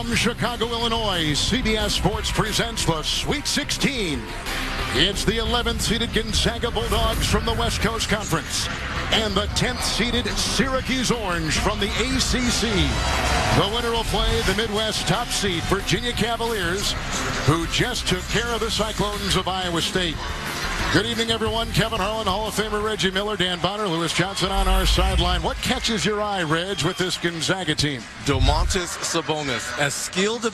From Chicago, Illinois, CBS Sports presents the Sweet 16. It's the 11th seeded Gonzaga Bulldogs from the West Coast Conference and the 10th seeded Syracuse Orange from the ACC. The winner will play the Midwest top seed Virginia Cavaliers, who just took care of the Cyclones of Iowa State. Good evening, everyone. Kevin Harlan, Hall of Famer Reggie Miller, Dan Bonner, Lewis Johnson on our sideline. What catches your eye, Reg, with this Gonzaga team? Domantas Sabonis, as skilled a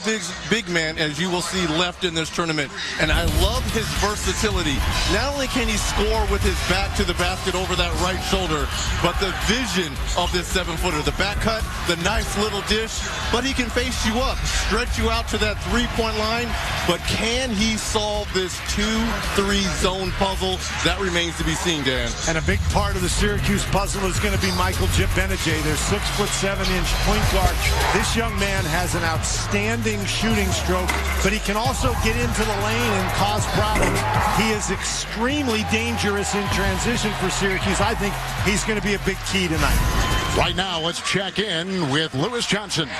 big man as you will see left in this tournament. And I love his versatility. Not only can he score with his back to the basket over that right shoulder, but the vision of this 7-footer. The back cut, the nice little dish, but he can face you up, stretch you out to that three-point line. But can he solve this 2-3 zone puzzle? That remains to be seen, Dan. And a big part of the Syracuse puzzle is going to be Michael Benajay, their 6'7" point guard. This young man has an outstanding shooting stroke, but he can also get into the lane and cause problems. He is extremely dangerous in transition for Syracuse. I think he's going to be a big key tonight. Right now, let's check in with Lewis Johnson.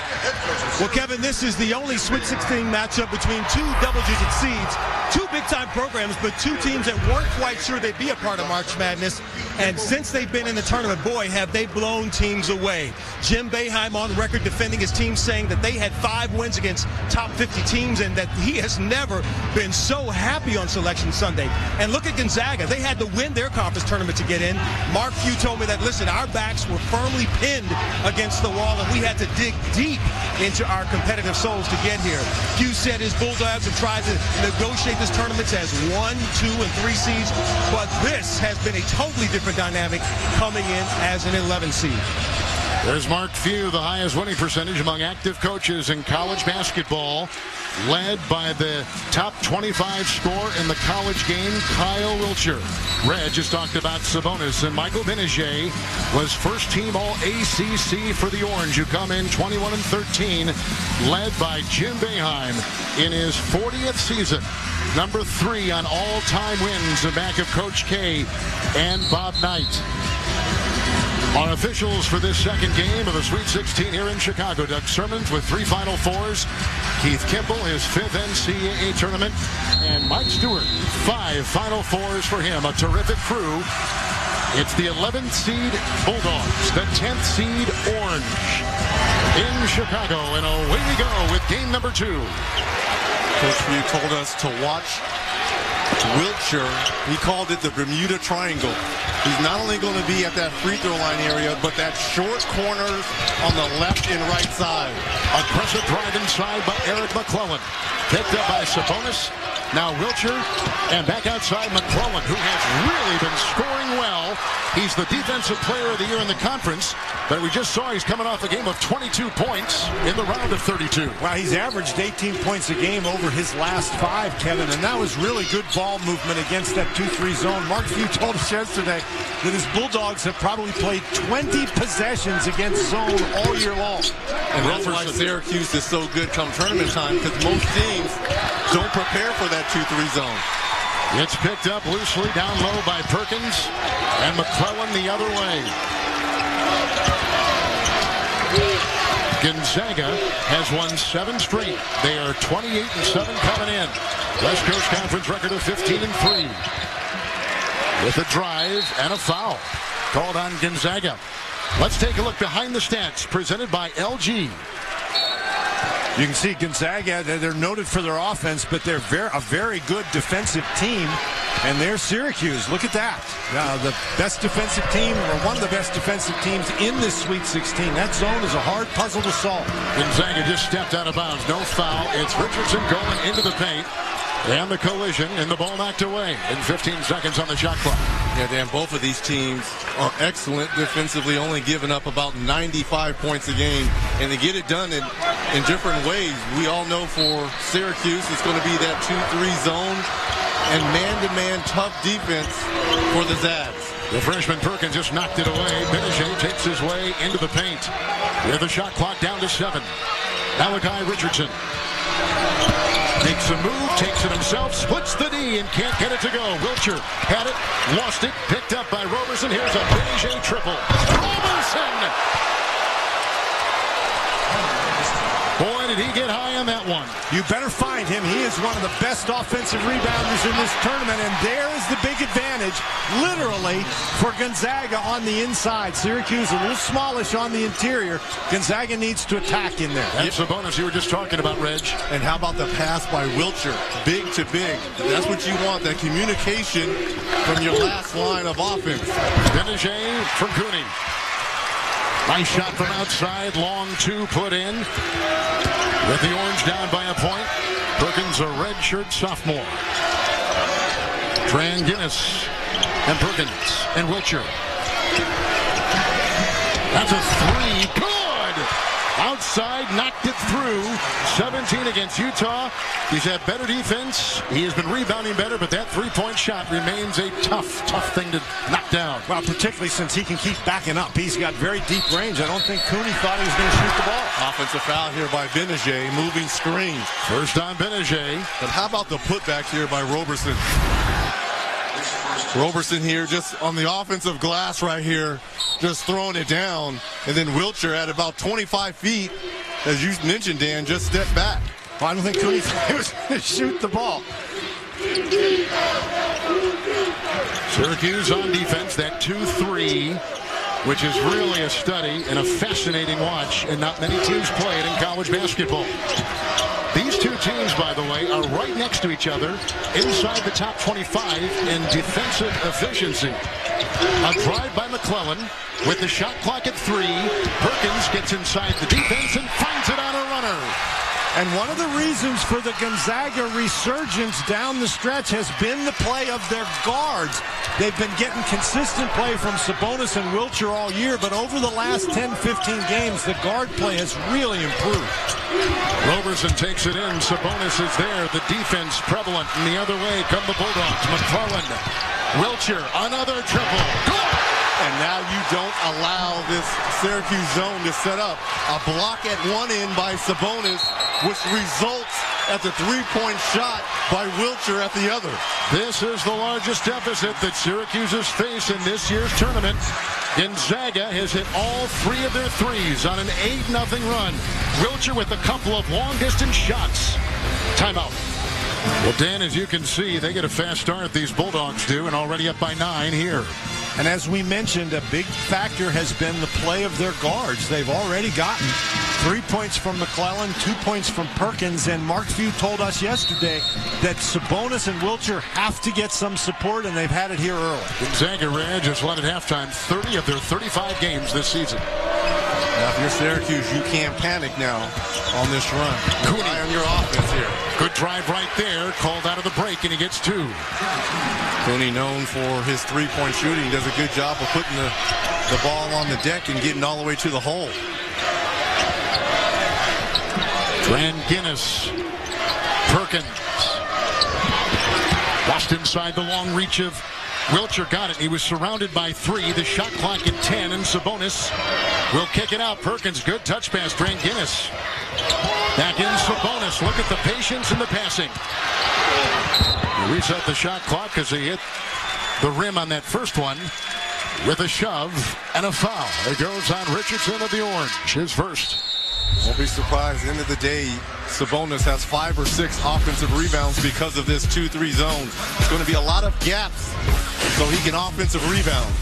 Well, Kevin, this is the only Sweet 16 matchup between two double-digit seeds, two big-time programs, but two teams that weren't quite sure they'd be a part of March Madness. And since they've been in the tournament, boy, have they blown teams away. Jim Boeheim on record defending his team, saying that they had 5 wins against top 50 teams and that he has never been so happy on Selection Sunday. And look at Gonzaga. They had to win their conference tournament to get in. Mark Few told me that, listen, our backs were firmly pinned against the wall, and we had to dig deep into our competitive souls to get here. Few said his Bulldogs have tried to negotiate this tournament as 1, 2, and 3 seeds, but this has been a totally different dynamic coming in as an 11 seed. There's Mark Few, the highest winning percentage among active coaches in college basketball, led by the top 25 scorer in the college game, Kyle Wiltshire. Red just talked about Sabonis, and Michael Benajay was first-team All-ACC for the Orange, who come in 21-13, led by Jim Boeheim in his 40th season. Number 3 on all-time wins, the back of Coach K and Bob Knight. Our officials for this second game of the Sweet 16 here in Chicago: Doug Sermons with 3 Final Fours, Keith Kimball, his 5th NCAA tournament, and Mike Stewart, 5 Final Fours for him. A terrific crew. It's the 11th seed Bulldogs, the 10th seed Orange in Chicago, and away we go with game number 2. Coach Few told us to watch Wiltshire. He called it the Bermuda Triangle. He's not only going to be at that free throw line area, but that short corners on the left and right side. Aggressive drive inside by Eric McClellan. Picked up by Sabonis. Now Wiltshire, and back outside McClellan, who has really been scoring well. He's the defensive player of the year in the conference, but we just saw he's coming off a game of 22 points in the round of 32. Wow, he's averaged 18 points a game over his last 5, Kevin, and that was really good ball movement against that 2-3 zone. Mark Few told us yesterday that his Bulldogs have probably played 20 possessions against zone all year long. And that's why Syracuse is so good come tournament time, because most teams don't prepare for that 2-3 zone. It's picked up loosely down low by Perkins, and McClellan the other way. Gonzaga has won 7 straight. They are 28-7 coming in. West Coast Conference record of 15-3. With a drive and a foul called on Gonzaga. Let's take a look behind the stats presented by LG. You can see Gonzaga, they're noted for their offense, but they're a very good defensive team. And there's Syracuse. Look at that. The best defensive team, or one of the best defensive teams in this Sweet 16. That zone is a hard puzzle to solve. Gonzaga just stepped out of bounds. No foul. It's Richardson going into the paint. And the collision, and the ball knocked away in 15 seconds on the shot clock. Yeah, Dan, both of these teams are excellent defensively, only giving up about 95 points a game. And they get it done in different ways. We all know for Syracuse, it's going to be that 2-3 zone and man-to-man tough defense for the Zags. The freshman Perkins just knocked it away. Benajay takes his way into the paint. With the shot clock down to 7. Malachi Richardson makes a move, takes it himself, splits the D, and can't get it to go. Wiltshire had it, lost it, picked up by Roberson. Here's a Benajay triple. Roberson! Boy, boy, did he get high on that one. You better find him. He is one of the best offensive rebounders in this tournament, and there is the big advantage, literally, for Gonzaga on the inside. Syracuse a little smallish on the interior. Gonzaga needs to attack in there. That's the bonus you were just talking about, Reg. And how about the pass by Wiltshire? Big to big. That's what you want, that communication from your last line of offense. Benajay from Cooney. Nice shot from outside. Long two put in. With the Orange down by a point. Perkins, a redshirt sophomore. Tran Guinness and Perkins and Wiltshire. That's a three. Good! Outside, knocked it through. 17 against Utah. He's had better defense. He has been rebounding better, but that three-point shot remains a tough thing to knock down. Well, particularly since he can keep backing up. He's got very deep range. I don't think Cooney thought he was going to shoot the ball. Offensive foul here by Benajay, moving screen. First on Benajay. But how about the putback here by Roberson? Roberson here just on the offensive glass right here, just throwing it down. And then Wiltshire at about 25 feet, as you mentioned, Dan, just stepped back. Well, I don't think Cooney thought he was going to shoot the ball. Syracuse on defense, that 2-3, which is really a study and a fascinating watch, and not many teams play it in college basketball. These two teams, by the way, are right next to each other inside the top 25 in defensive efficiency. A drive by McClellan with the shot clock at 3. Perkins gets inside the defense and finds it on a runner. And one of the reasons for the Gonzaga resurgence down the stretch has been the play of their guards. They've been getting consistent play from Sabonis and Wiltshire all year, but over the last 10-15 games, the guard play has really improved. Roberson takes it in. Sabonis is there. The defense prevalent. And the other way come the Bulldogs. McClellan. Wiltshire, another triple. And now you don't allow this Syracuse zone to set up. A block at one end by Sabonis, which results at the three-point shot by Wiltshire at the other. This is the largest deficit that Syracuse has faced in this year's tournament. Gonzaga has hit all 3 of their threes on an 8-0 run. Wiltshire with a couple of long-distance shots. Timeout. Well, Dan, as you can see, they get a fast start, these Bulldogs do, and already up by 9 here. And as we mentioned, a big factor has been the play of their guards. They've already gotten 3 points from McClellan, 2 points from Perkins, and Mark Few told us yesterday that Sabonis and Wiltshire have to get some support, and they've had it here early. Gonzaga, Reg, has led at halftime 30 of their 35 games this season. Now, if you're Syracuse, you can't panic now on this run. Cooney on your offense here. Good drive right there, called out of the break, and he gets 2. Cooney, known for his three-point shooting, does a good job of putting the ball on the deck and getting all the way to the hole. Tran Guinness. Perkins. Lost inside the long reach of Wiltshire. Got it. He was surrounded by 3. The shot clock at 10, and Sabonis will kick it out. Perkins, good touch pass. Tran Guinness. Back in Sabonis. Look at the patience and the passing. He reset the shot clock because he hit the rim on that first one with a shove and a foul. It goes on Richardson of the Orange, his first. Won't be surprised. At the end of the day, Sabonis has 5 or 6 offensive rebounds because of this 2-3 zone. It's going to be a lot of gaps so he can offensive rebound.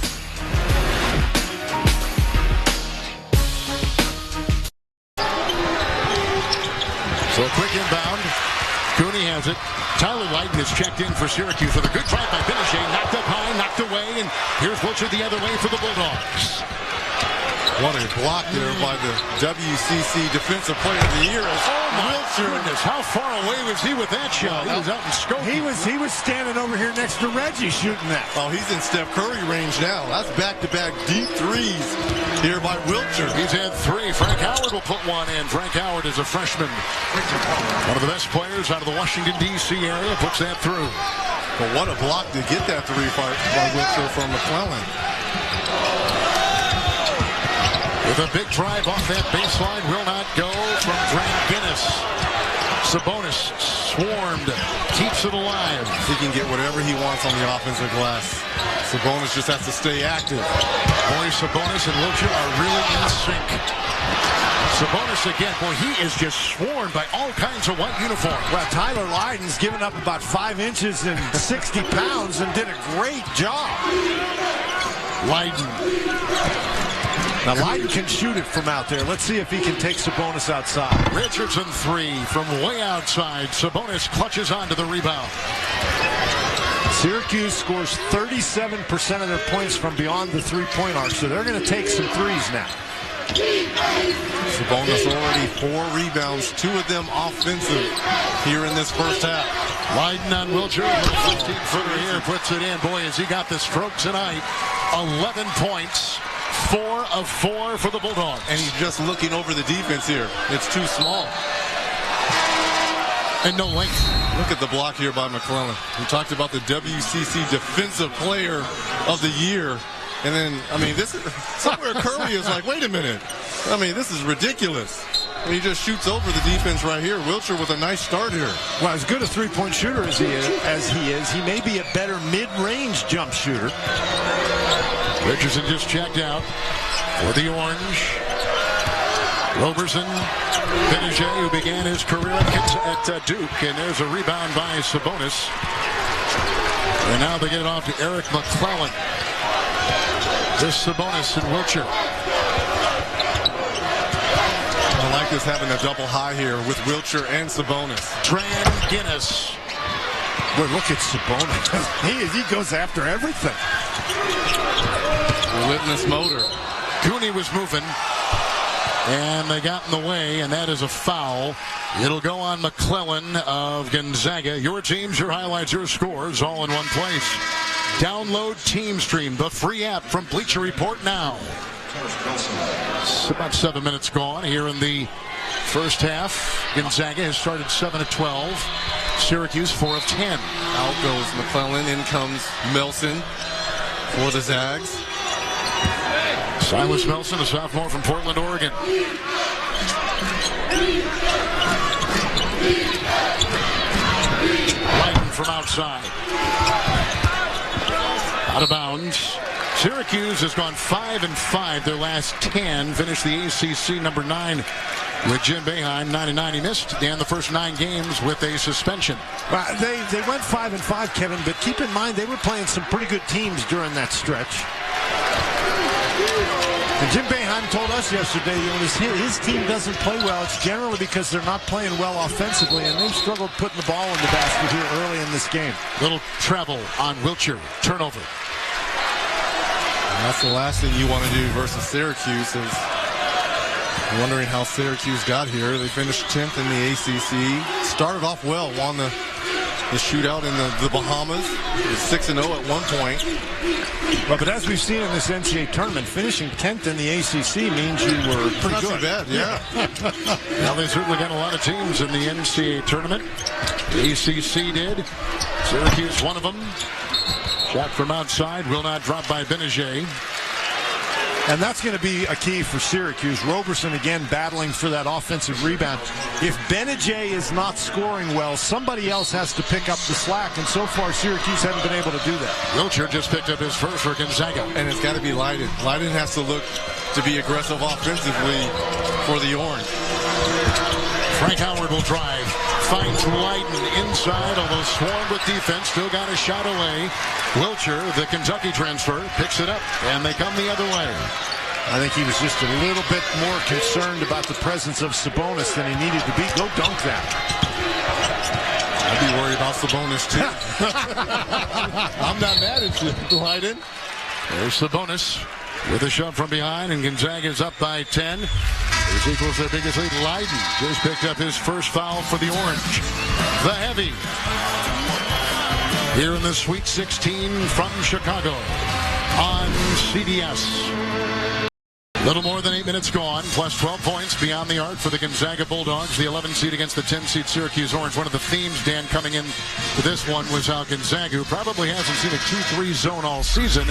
So a quick inbound. Cooney has it. Tyler Lydon is checked in for Syracuse with a good drive by Benajay. Knocked up high, knocked away, and here's Wiltshire the other way for the Bulldogs. What a block there by the WCC Defensive Player of the Year. Oh my goodness, how far away was he with that shot? He was out in scope. He was standing over here next to Reggie shooting that. Oh, he's in Steph Curry range now. That's back-to-back deep threes here by Wiltshire. He's had 3. Frank Howard will put one in. Frank Howard is a freshman. One of the best players out of the Washington, D.C. area, puts that through. But what a block to get that 3 by Wiltshire from McClellan. With a big drive off that baseline, will not go from Tran Guinness. Sabonis swarmed, keeps it alive. He can get whatever he wants on the offensive glass. Sabonis just has to stay active. Boy, Sabonis and Wiltshire are really in sync. Sabonis again. Boy, he is just sworn by all kinds of white uniforms. Well, Tyler Lydon's given up about 5 inches and 60 pounds and did a great job. Lydon. Now, Lydon can shoot it from out there. Let's see if he can take Sabonis outside. Richardson 3 from way outside. Sabonis clutches onto the rebound. Syracuse scores 37% of their points from beyond the three-point arc, so they're going to take some threes now. Sabonis already 4 rebounds, 2 of them offensive here in this first half. Lydon on Wilcher, 15-footer here, puts it in. Boy, has he got the stroke tonight. 11 points, 4 of 4 for the Bulldogs. And he's just looking over the defense here. It's too small. And no length. Look at the block here by McClellan. We talked about the WCC Defensive Player of the Year. And then, I mean, this is somewhere Curry is like, wait a minute. I mean, this is ridiculous. I mean, he just shoots over the defense right here. Wilcher with a nice start here. Well, as good a three-point shooter as he is, he may be a better mid-range jump shooter. Richardson just checked out for the Orange. Roberson, Benajay, who began his career at Duke, and there's a rebound by Sabonis. And now they get it off to Eric McClellan. This Sabonis and Wilcher. I like this having a double high here with Wilcher and Sabonis. Tran Guinness. Boy, look at Sabonis. He goes after everything. Relentless motor. Cooney was moving. And they got in the way, and that is a foul. It'll go on McClellan of Gonzaga. Your teams, your highlights, your scores, all in one place. Download Team Stream, the free app from Bleacher Report now. It's about 7 minutes gone here in the first half. Gonzaga has started 7 of 12. Syracuse 4 of 10. Out goes McClellan. In comes Melson for the Zags. Silas Melson, a sophomore from Portland, Oregon. Lydon from outside. Out of bounds. Syracuse has gone 5-5. Their last 10 finished the ACC number 9 with Jim Boeheim. 9-9 he missed. And the first 9 games with a suspension. Well, they went 5-5, Kevin, but keep in mind they were playing some pretty good teams during that stretch. And Jim Boeheim told us yesterday, his team doesn't play well. It's generally because they're not playing well offensively, and they've struggled putting the ball in the basket here early in this game. Little travel on Wilcher. Turnover. And that's the last thing you want to do versus Syracuse is wondering how Syracuse got here. They finished 10th in the ACC. Started off well, won the shootout in the Bahamas. It was 6-0 at one point. Well, but as we've seen in this NCAA tournament, finishing 10th in the ACC means you were pretty good. Not too bad, yeah. Now they certainly got a lot of teams in the NCAA tournament. The ACC did. Syracuse, one of them. Shot from outside, will not drop by Benajay. And that's going to be a key for Syracuse. Roberson again battling for that offensive rebound. If Benajay is not scoring well, somebody else has to pick up the slack, and so far Syracuse haven't been able to do that. Wilcher just picked up his first for Gonzaga. And it's got to be Lydon. Lydon has to look to be aggressive offensively for the Orange. Frank Howard will drive. Finds Lydon inside, although swarmed with defense. Still got a shot away. Wilcher, the Kentucky transfer, picks it up, and they come the other way. I think he was just a little bit more concerned about the presence of Sabonis than he needed to be. Go dunk that. I'd be worried about Sabonis, too. I'm not mad at you, Lydon. There's Sabonis with a shove from behind, and Gonzaga's up by 10. This equals their biggest lead. Lydon just picked up his first foul for the Orange. The Heavy. Here in the Sweet 16 from Chicago on CBS. Little more than 8 minutes gone, plus 12 points beyond the arc for the Gonzaga Bulldogs, the 11 seed against the 10 seed Syracuse Orange. One of the themes, Dan, coming in to this one was how Gonzaga, who probably hasn't seen a 2-3 zone all season,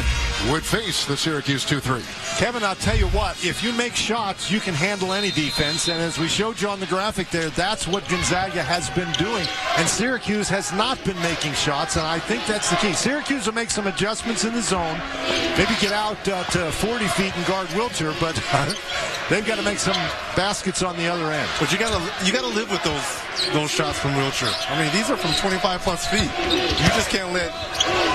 would face the Syracuse 2-3. Kevin, I'll tell you what, if you make shots, you can handle any defense, and as we showed you on the graphic there, that's what Gonzaga has been doing, and Syracuse has not been making shots, and I think that's the key. Syracuse will make some adjustments in the zone, maybe get out to 40 feet and guard Wilcher, but they've got to make some baskets on the other end. But you gotta live with those shots from Wiltshire. I mean, these are from 25+ feet. You just can't let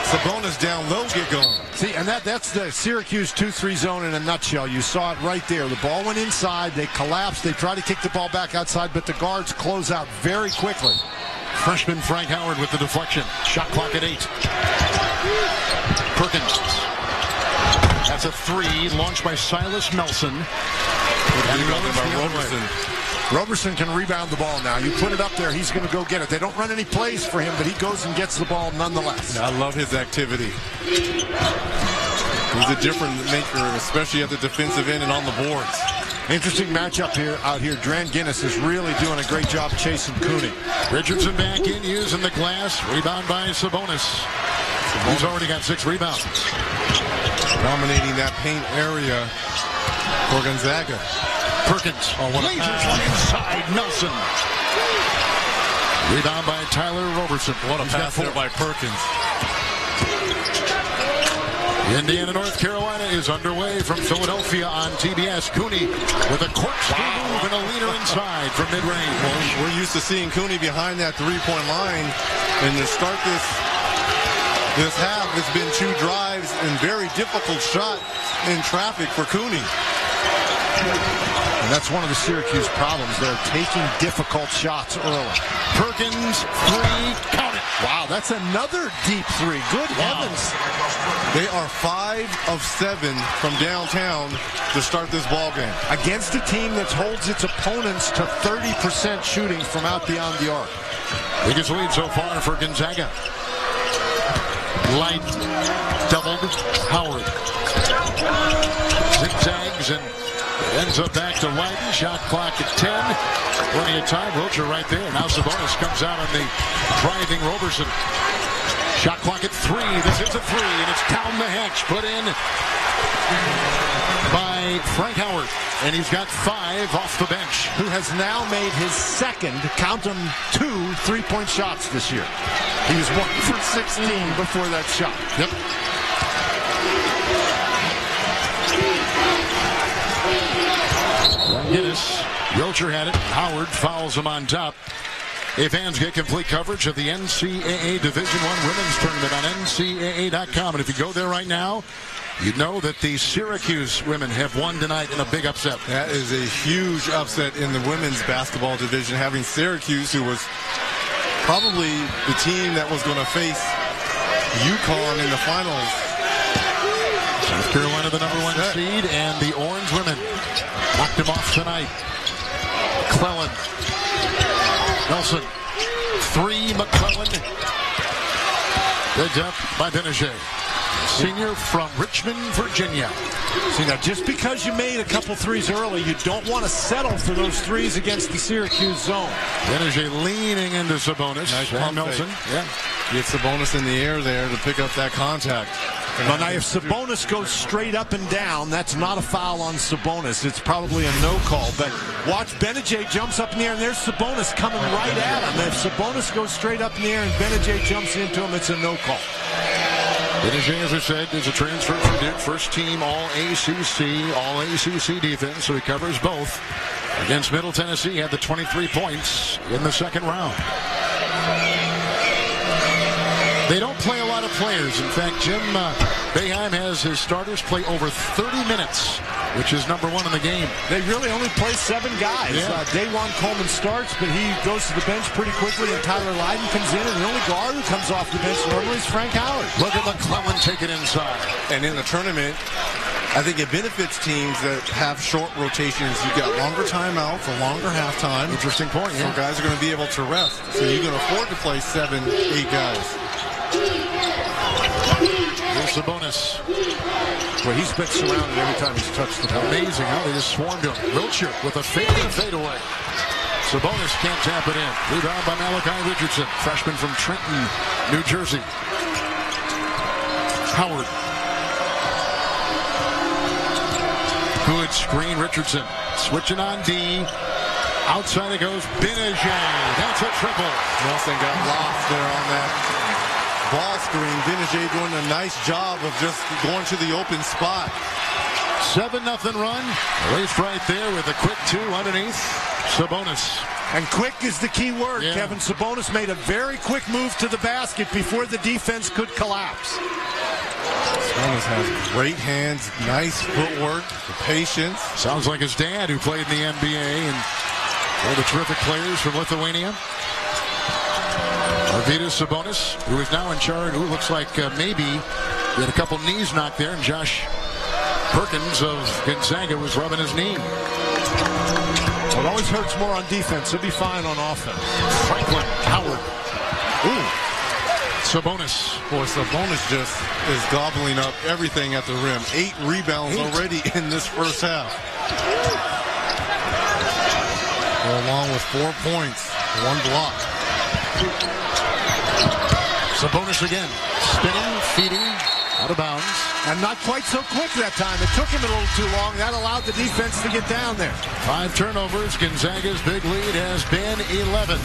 Sabonis down low get going. See, and that's the Syracuse 2-3 zone in a nutshell. You saw it right there. The ball went inside. They collapsed. They tried to kick the ball back outside, but the guards close out very quickly. Freshman Frank Howard with the deflection. Shot clock at 8. Perkins. That's a 3 launched by Silas Nelson. And Roberson can rebound the ball now. You put it up there, he's going to go get it. They don't run any plays for him, but he goes and gets the ball nonetheless. I love his activity. He's a different maker, especially at the defensive end and on the boards. Interesting matchup out here. Dran Guinness is really doing a great job chasing Cooney. Richardson back in, using the glass. Rebound by Sabonis. He's already got 6 rebounds. Dominating that paint area for Gonzaga. Perkins. Oh, what a pass. Inside Nelson. Rebound by Tyler Roberson. What a pass there by Perkins. Indiana, North Carolina is underway from Philadelphia on TBS. Cooney with a corkscrew move and a leaner inside from mid-range. Well, we're used to seeing Cooney behind that three-point line. And to start this half, it's been 2 drives and very difficult shot in traffic for Cooney. And that's one of the Syracuse problems. They're taking difficult shots early. Perkins, 3, count it. Wow, that's another deep 3. Good heavens. They are 5 of 7 from downtown to start this ball game. Against a team that holds its opponents to 30% shooting from out beyond the arc. Biggest lead so far for Gonzaga. Light, doubled, Howard. Zigzags and it ends up back to Lighton. Shot clock at 10. Plenty of time. Wiltshire right there. Now Sabonis comes out on the driving Roberson. Shot clock at 3. This is a 3, and it's down the hatch. Put in by Frank Howard. And he's got 5 off the bench. Who has now made his second, count them, 2 3-point shots this year. He was 1 for 16 before that shot. Yep. Guinness. Wiltshire had it. Howard fouls him on top. Hey, fans, get complete coverage of the NCAA Division I Women's Tournament on NCAA.com. And if you go there right now, you know that the Syracuse women have won tonight in a big upset. That is a huge upset in the women's basketball division, having Syracuse, who was probably the team that was going to face UConn in the finals. South Carolina, the number 1 seed, and the Orange women knocked him off tonight. McClellan. Nelson. 3, McClellan. Good up by Benajay. Senior from Richmond, Virginia. See, now, just because you made a couple 3s early, you don't want to settle for those 3s against the Syracuse zone. Benajay leaning into Sabonis. Nice and Nelson. Yeah. Get Sabonis in the air there to pick up that contact. Well, now, if Sabonis goes straight up and down, that's not a foul on Sabonis. It's probably a no call. But watch, Benajay jumps up in the air, and there's Sabonis coming right at him. If Sabonis goes straight up in the air and Benajay jumps into him, it's a no call. Benajay, as I said, is a transfer from Duke. First team All-ACC defense, so he covers both. Against Middle Tennessee, had the 23 points in the second round. They don't play a lot of players. In fact, Jim Boeheim has his starters play over 30 minutes, which is number 1 in the game. They really only play 7 guys. Yeah. Dajuan Coleman starts, but he goes to the bench pretty quickly, and Tyler Lydon comes in, and the only guard who comes off the bench normally is Frank Howard. Look at McClellan take it inside. And in the tournament, I think it benefits teams that have short rotations. You've got longer timeouts, a longer halftime. Interesting point, yeah. So guys are going to be able to rest. So you can afford to play 7, 8 guys. Here's Sabonis. Well, he's been surrounded every time he's touched the ball. Amazing how they just swarmed him. Wiltshire with a fade and fadeaway. Sabonis can't tap it in. Rebound by Malachi Richardson, freshman from Trenton, New Jersey. Howard. Good screen, Richardson. Switching on D. Outside it goes, Benajay. That's a triple. Nelson got lost there on that ball screen. Benajay doing a nice job of just going to the open spot. 7-0 run. Raced right there with a quick 2 underneath Sabonis. And quick is the key word, Yeah. Kevin. Sabonis made a very quick move to the basket before the defense could collapse. Sabonis has great hands, nice footwork, patience. Sounds like his dad, who played in the NBA, and one of the terrific players from Lithuania. Arvydas Sabonis, who is now in charge, who looks like maybe he had a couple knees knocked there, and Josh Perkins of Gonzaga was rubbing his knee. It always hurts more on defense. He'll be fine on offense. Franklin Howard. Ooh. Sabonis. Boy, Sabonis just is gobbling up everything at the rim. 8 rebounds already in this first half. Along with 4 points, 1 block. Sabonis again. Spinning, feeding, out of bounds. And not quite so quick that time. It took him a little too long. That allowed the defense to get down there. 5 turnovers. Gonzaga's big lead has been 11.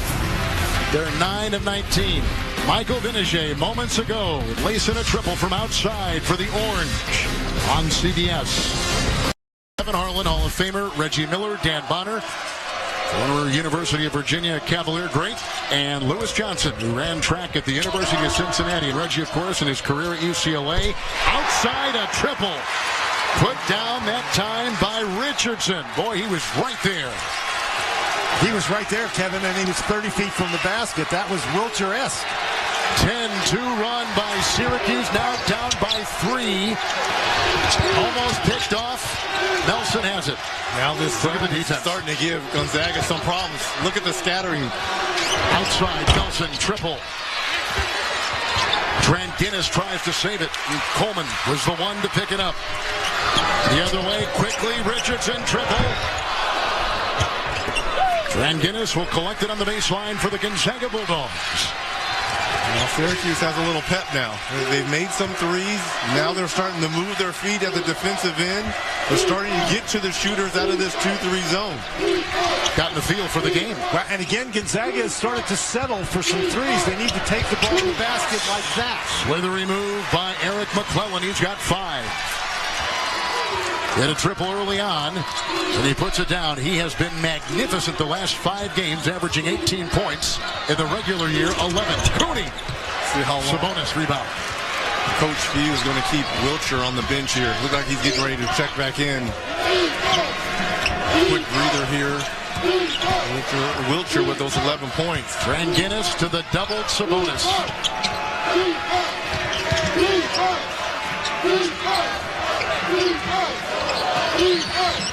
They're 9 of 19. Michael Vinicius moments ago lacing a triple from outside for the Orange on CBS. Kevin Harlan, Hall of Famer, Reggie Miller, Dan Bonner, former University of Virginia Cavalier great, and Lewis Johnson, who ran track at the University of Cincinnati. And Reggie, of course, in his career at UCLA. Outside a triple. Put down that time by Richardson. Boy, he was right there. He was right there, Kevin, and he was 30 feet from the basket. That was Wilcher-esque. 10-2 run by Syracuse, now down by 3. Almost picked off. Nelson has it. Now this Look at the defense. starting to give Gonzaga some problems. Look at the scattering. Outside, Nelson, triple. Trent Guinness tries to save it. And Coleman was the one to pick it up. The other way, quickly, Richardson, triple. Trent Guinness will collect it on the baseline for the Gonzaga Bulldogs. Now Syracuse has a little pep now. They've made some threes. Now they're starting to move their feet at the defensive end. They're starting to get to the shooters out of this 2-3 zone. Gotten the feel for the game. And again, Gonzaga has started to settle for some threes. They need to take the ball to the basket like that. Slithery move by Eric McClellan. He's got 5. Hit a triple early on, and he puts it down. He has been magnificent the last 5 games, averaging 18 points. In the regular year, 11. Cooney. See how long Sabonis rebound. Coach Few is going to keep Wilcher on the bench here. Looks like he's getting ready to check back in. Quick breather here. Wilcher with those 11 points. Trent Guinness to the doubled Sabonis.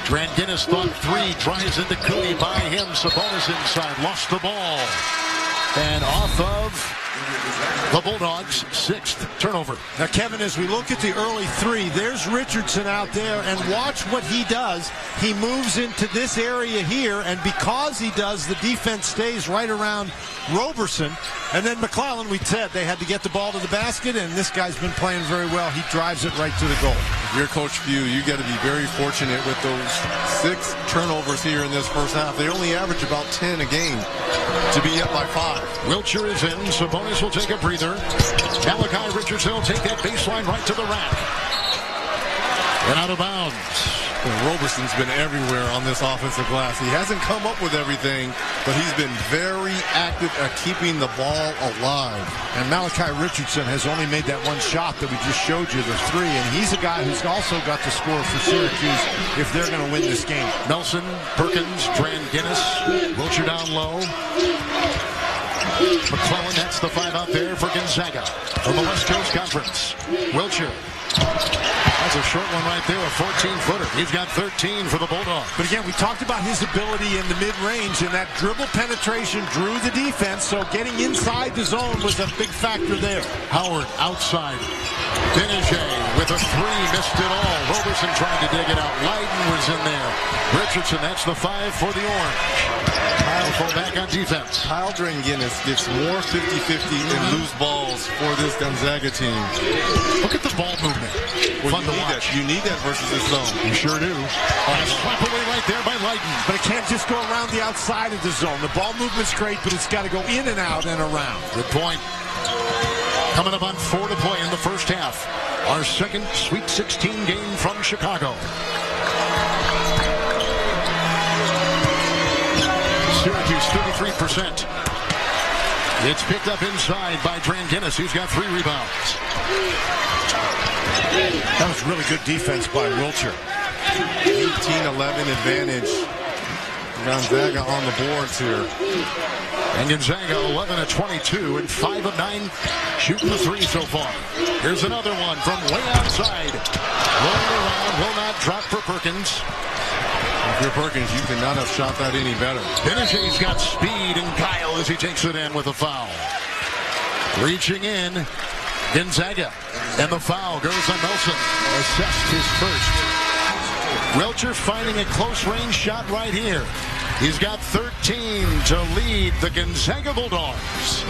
Trent Guinness thought 3, tries into Cooney by him. Sabonis inside, lost the ball. And off of the Bulldogs, 6th turnover. Now, Kevin, as we look at the early 3, there's Richardson out there, and watch what he does. He moves into this area here, and because he does, the defense stays right around Roberson. And then McClellan, we said they had to get the ball to the basket, and this guy's been playing very well. He drives it right to the goal. If you're Coach Few, you got to be very fortunate with those 6 turnovers here in this first half. They only average about 10 a game to be up by 5. Wilcher is in. Sabonis will take a breather. Malachi Richardson will take that baseline right to the rack. And out of bounds. Well, Roberson's been everywhere on this offensive glass. He hasn't come up with everything, but he's been very active at keeping the ball alive. And Malachi Richardson has only made that one shot that we just showed you, the 3, and he's a guy who's also got to score for Syracuse if they're going to win this game. Nelson, Perkins, Trent Guinness, Wilcher down low. McClellan, that's the 5 out there for Gonzaga from the West Coast Conference. Wilcher. That's a short one right there, a 14-footer. He's got 13 for the Bulldogs. But again, we talked about his ability in the mid-range, and that dribble penetration drew the defense, so getting inside the zone was a big factor there. Howard outside. Vinicius with a 3, missed it all. Roberson trying to dig it out. Leiden was in there. Richardson, that's the 5 for the Orange. Kyle fall back on defense. Kyle Guinness gets more 50-50 and loose balls for this Gonzaga team. Look at the ball movement. Well, Fun to watch. You need that versus this zone. You sure do. And a slap away right there by Leiden. But it can't just go around the outside of the zone. The ball movement's great, but it's got to go in and out and around. Good point. Coming up on 4 to play in the first half. Our second Sweet 16 game from Chicago. Syracuse 33%. It's picked up inside by Dranginis. He's got 3 rebounds. That was really good defense by Wiltshire. 18-11 advantage. Gonzaga on the boards here. And Gonzaga 11 of 22 and 5 of 9 shooting the 3 so far. Here's another one from way outside. Rolling around, will not drop for Perkins. If you're Perkins, you could not have shot that any better. Benajay's got speed, and Kyle as he takes it in with a foul. Reaching in, Gonzaga. And the foul goes on Nelson. Assessed his first. Welcher finding a close range shot right here. He's got 13 to lead the Gonzaga Bulldogs.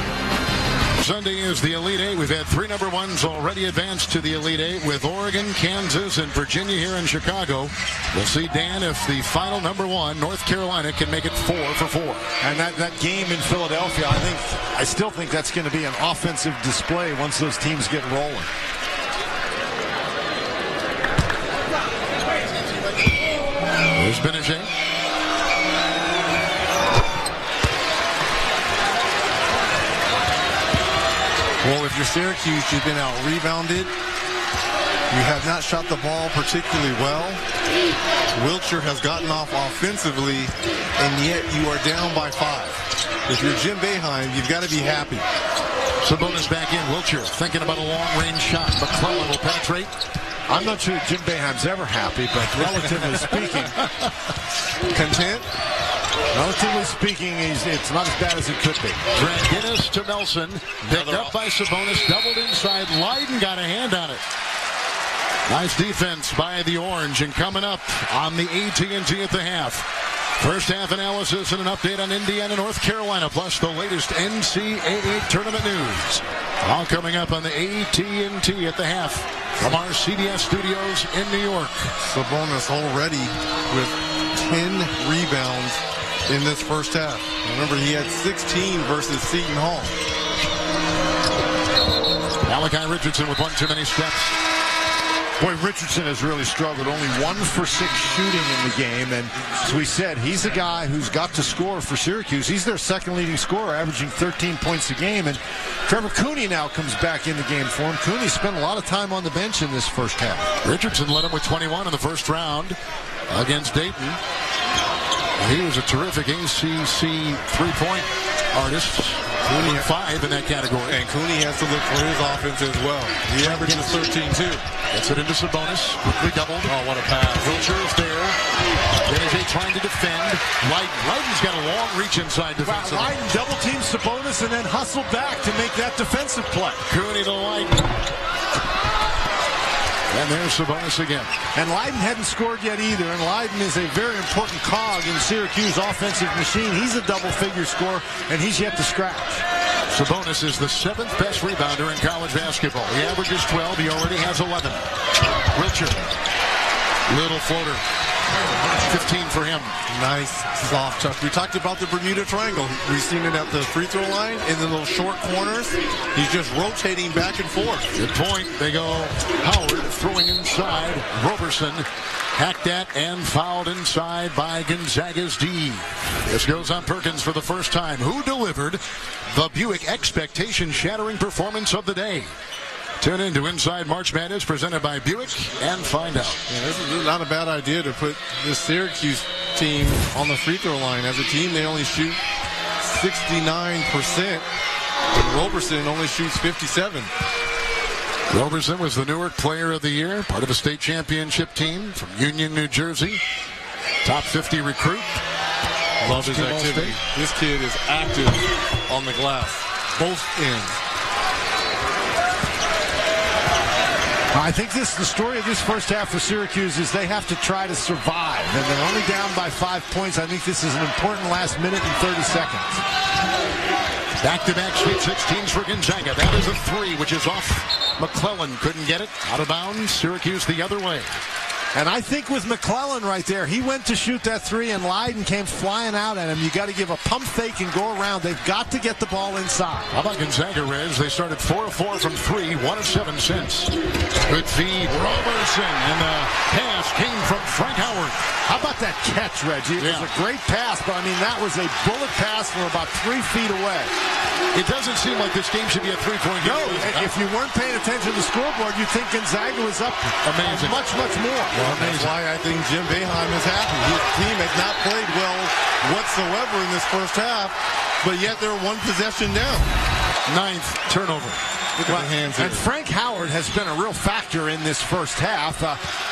Sunday is the Elite Eight. We've had 3 number 1s already advanced to the Elite Eight with Oregon, Kansas, and Virginia here in Chicago. We'll see, Dan, if the final number 1, North Carolina, can make it 4 for 4. And that game in Philadelphia, I still think that's going to be an offensive display once those teams get rolling. There's Benajay. Well, if you're Syracuse, you've been out-rebounded. You have not shot the ball particularly well. Wiltshire has gotten off offensively, and yet you are down by 5. If you're Jim Boeheim, you've got to be happy. Sabonis back in. Wiltshire thinking about a long-range shot. McClellan will penetrate. I'm not sure Jim Boeheim's ever happy, but relatively speaking, content? Relatively speaking, it's not as bad as it could be. Dranginis to Nelson. Picked up by Sabonis. Doubled inside. Leiden got a hand on it. Nice defense by the Orange. And coming up on the AT&T at the half. First half analysis and an update on Indiana, North Carolina, plus the latest NCAA tournament news. All coming up on the AT&T at the half from our CBS studios in New York. Sabonis already with 10 rebounds in this first half. Remember, he had 16 versus Seton Hall. Malachi Richardson with one too many steps. Boy, Richardson has really struggled. Only 1 for 6 shooting in the game. And as we said, he's a guy who's got to score for Syracuse. He's their second leading scorer, averaging 13 points a game. And Trevor Cooney now comes back in the game for him. Cooney spent a lot of time on the bench in this first half. Richardson led him with 21 in the first round against Dayton. He was a terrific ACC three-point artist. Cooney 5 in that category. And Cooney has to look for his offense as well. He averages 13 too. Gets it into Sabonis. Quickly doubled. Oh, what a pass. Wiltshire is there. Benajay trying to defend. Leiden's got a long reach inside defensively. Leiden double-teamed Sabonis and then hustled back to make that defensive play. Cooney to Leiden. And there's Sabonis again. And Leiden hadn't scored yet either. And Leiden is a very important cog in Syracuse offensive machine. He's a double-figure scorer, and he's yet to scratch. Sabonis is the 7th best rebounder in college basketball. He averages 12. He already has 11. Wiltshire. Little floater. 15 for him. Nice soft touch. We talked about the Bermuda Triangle. We've seen it at the free throw line in the little short corners. He's just rotating back and forth. Good point. They go Howard throwing inside. Roberson hacked at and fouled inside by Gonzaga's D. This goes on Perkins for the first time. Who delivered the Buick expectation-shattering performance of the day? Tune in to Inside March Madness presented by Buick and find out. Yeah, this is not a bad idea to put this Syracuse team on the free throw line. As a team, they only shoot 69%. And Roberson only shoots 57%. Roberson was the Newark Player of the Year, part of a state championship team from Union, New Jersey. Top 50 recruit. Love his activity. This kid is active on the glass, both ends. I think the story of this first half for Syracuse is they have to try to survive. And they're only down by 5 points. I think this is an important last minute and 30 seconds. Back-to-back Sweet 16s for Gonzaga. That is a 3, which is off. McClellan couldn't get it. Out of bounds. Syracuse the other way. And I think with McClellan right there, he went to shoot that 3 and Leiden came flying out at him. You got to give a pump fake and go around. They've got to get the ball inside. How about Gonzaga, Rez? They started 4 of 4 from 3, 1 of 7 since. Good feed, Roberson, and the pass came from Frank Howard. How about that catch, Reggie? It was a great pass, but I mean, that was a bullet pass from about 3 feet away. It doesn't seem like this game should be a 3-point game. No, if you weren't paying attention to the scoreboard, you'd think Gonzaga was up much, much more. Well, that's why I think Jim Boeheim is happy. His team has not played well whatsoever in this first half, but yet they're one possession down. 9th turnover. Look at the hands and here. Frank Howard has been a real factor in this first half.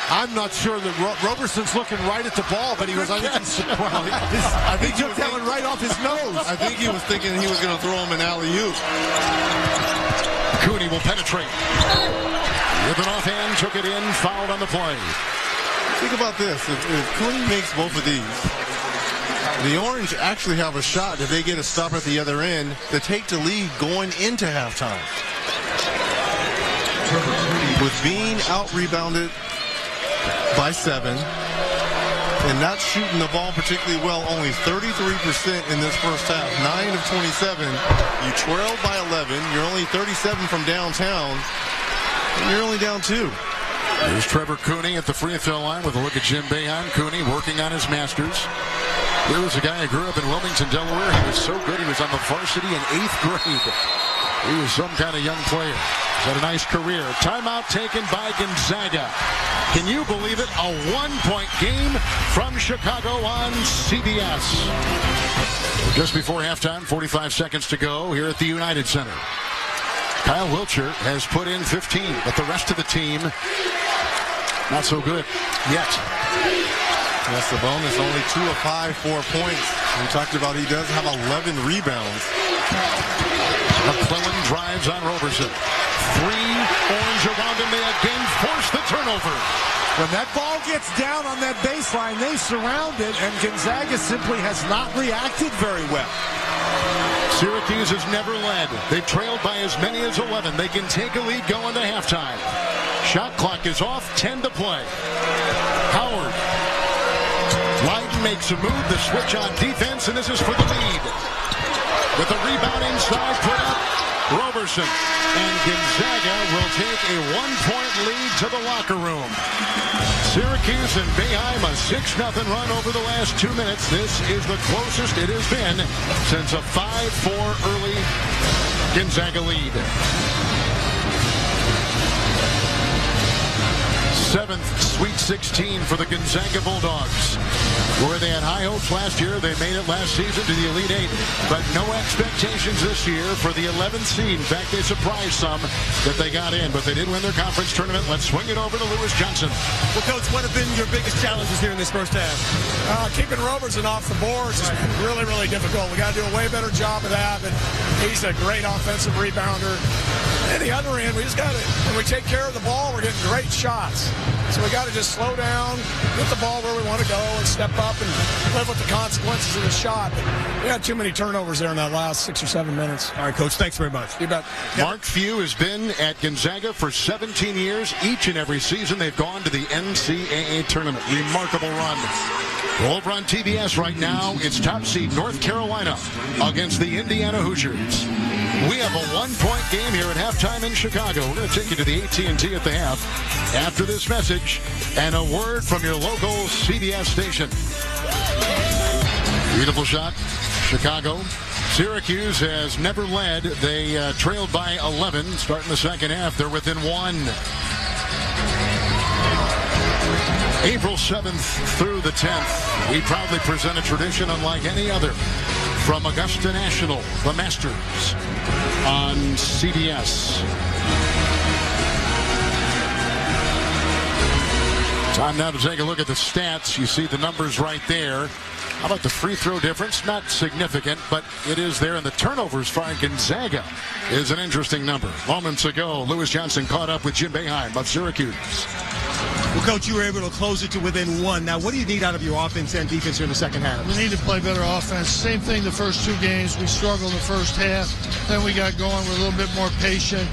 I'm not sure that Roberson's looking right at the ball, but he was, I think he took that one right off his nose. I think he was thinking he was going to throw him an alley-oop. Cooney will penetrate. With an offhand, took it in, fouled on the play. Think about this. If Cooney makes both of these, the Orange actually have a shot if they get a stop at the other end to take the lead going into halftime. With being out-rebounded by 7 and not shooting the ball particularly well, only 33% in this first half, 9 of 27. You trailed by 11. You're only 37 from downtown, and you're only down 2. Here's Trevor Cooney at the free throw line with a look at Jim Boeheim. Cooney working on his masters. Here was a guy who grew up in Wilmington, Delaware. He was so good, he was on the varsity in 8th grade. He was some kind of young player. He's had a nice career. Timeout taken by Gonzaga. Can you believe it? A 1-point game from Chicago on CBS. Just before halftime, 45 seconds to go here at the United Center. Kyle Wiltshire has put in 15, but the rest of the team, not so good yet. That's the bonus. Only 2 of 5, 4 points. We talked about he does have 11 rebounds. McClellan drives on Roberson. 3 Orange around him. They again force the turnover. When that ball gets down on that baseline, they surround it, and Gonzaga simply has not reacted very well. Syracuse has never led. They've trailed by as many as 11. They can take a lead going to halftime. Shot clock is off. 10 to play. Howard. Lydon makes a move. The switch on defense, and this is for the lead. With the rebound inside, put up Roberson. And Gonzaga will take a 1-point lead to the locker room. Syracuse and Boeheim, a 6-0 run over the last 2 minutes. This is the closest it has been since a 5-4 early Gonzaga lead. 7th Sweet 16 for the Gonzaga Bulldogs. Where they had high hopes last year, they made it last season to the Elite 8, but no expectations this year for the 11th seed. In fact, they surprised some that they got in, but they did win their conference tournament. Let's swing it over to Lewis Johnson. Well, Coach, what have been your biggest challenges here in this first half? Keeping Roberson off the boards has been really, really difficult. We got to do a way better job of that, but he's a great offensive rebounder. And the other end, we just got to, when we take care of the ball, we're getting great shots. So we got to just slow down, get the ball where we want to go, and step up and live with the consequences of the shot. But we had too many turnovers there in that last 6 or 7 minutes. All right, Coach, thanks very much. You bet. Mark Few has been at Gonzaga for 17 years. Each and every season they've gone to the NCAA tournament. Remarkable run. Well, over on TBS right now, it's top seed North Carolina against the Indiana Hoosiers. We have a 1-point game here at halftime in Chicago. We're going to take you to the AT&T at the half after this message and a word from your local CBS station. Beautiful shot, Chicago. Syracuse has never led. They trailed by 11. Starting the second half, they're within 1. April 7th through the 10th, we proudly present a tradition unlike any other from Augusta National, the Masters, on CBS. Time now to take a look at the stats. You see the numbers right there. How about the free throw difference? Not significant, but it is there. And the turnovers for Gonzaga is an interesting number. Moments ago, Lewis Johnson caught up with Jim Boeheim of Syracuse. Well, Coach, you were able to close it to within 1. Now, what do you need out of your offense and defense here in the second half? We need to play better offense. Same thing the first 2 games. We struggled the first half. Then we got going. We're a little bit more patient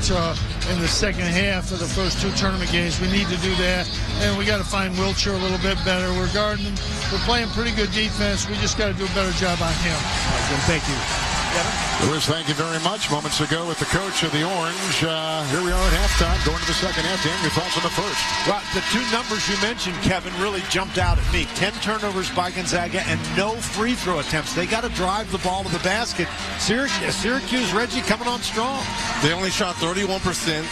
in the second half of the first 2 tournament games. We need to do that. And we got to find Wiltshire a little bit better. We're guarding him. We're playing pretty good defense. We just got to do a better job on him. All right, Jim, thank you. Kevin. Lewis, thank you very much. Moments ago with the coach of the Orange. Here we are at halftime, going to the second half. Dan, your thoughts on the first? Well, the two numbers you mentioned, Kevin, really jumped out at me. 10 turnovers by Gonzaga and no free throw attempts. They got to drive the ball to the basket. Syracuse, Reggie, coming on strong. They only shot 31%.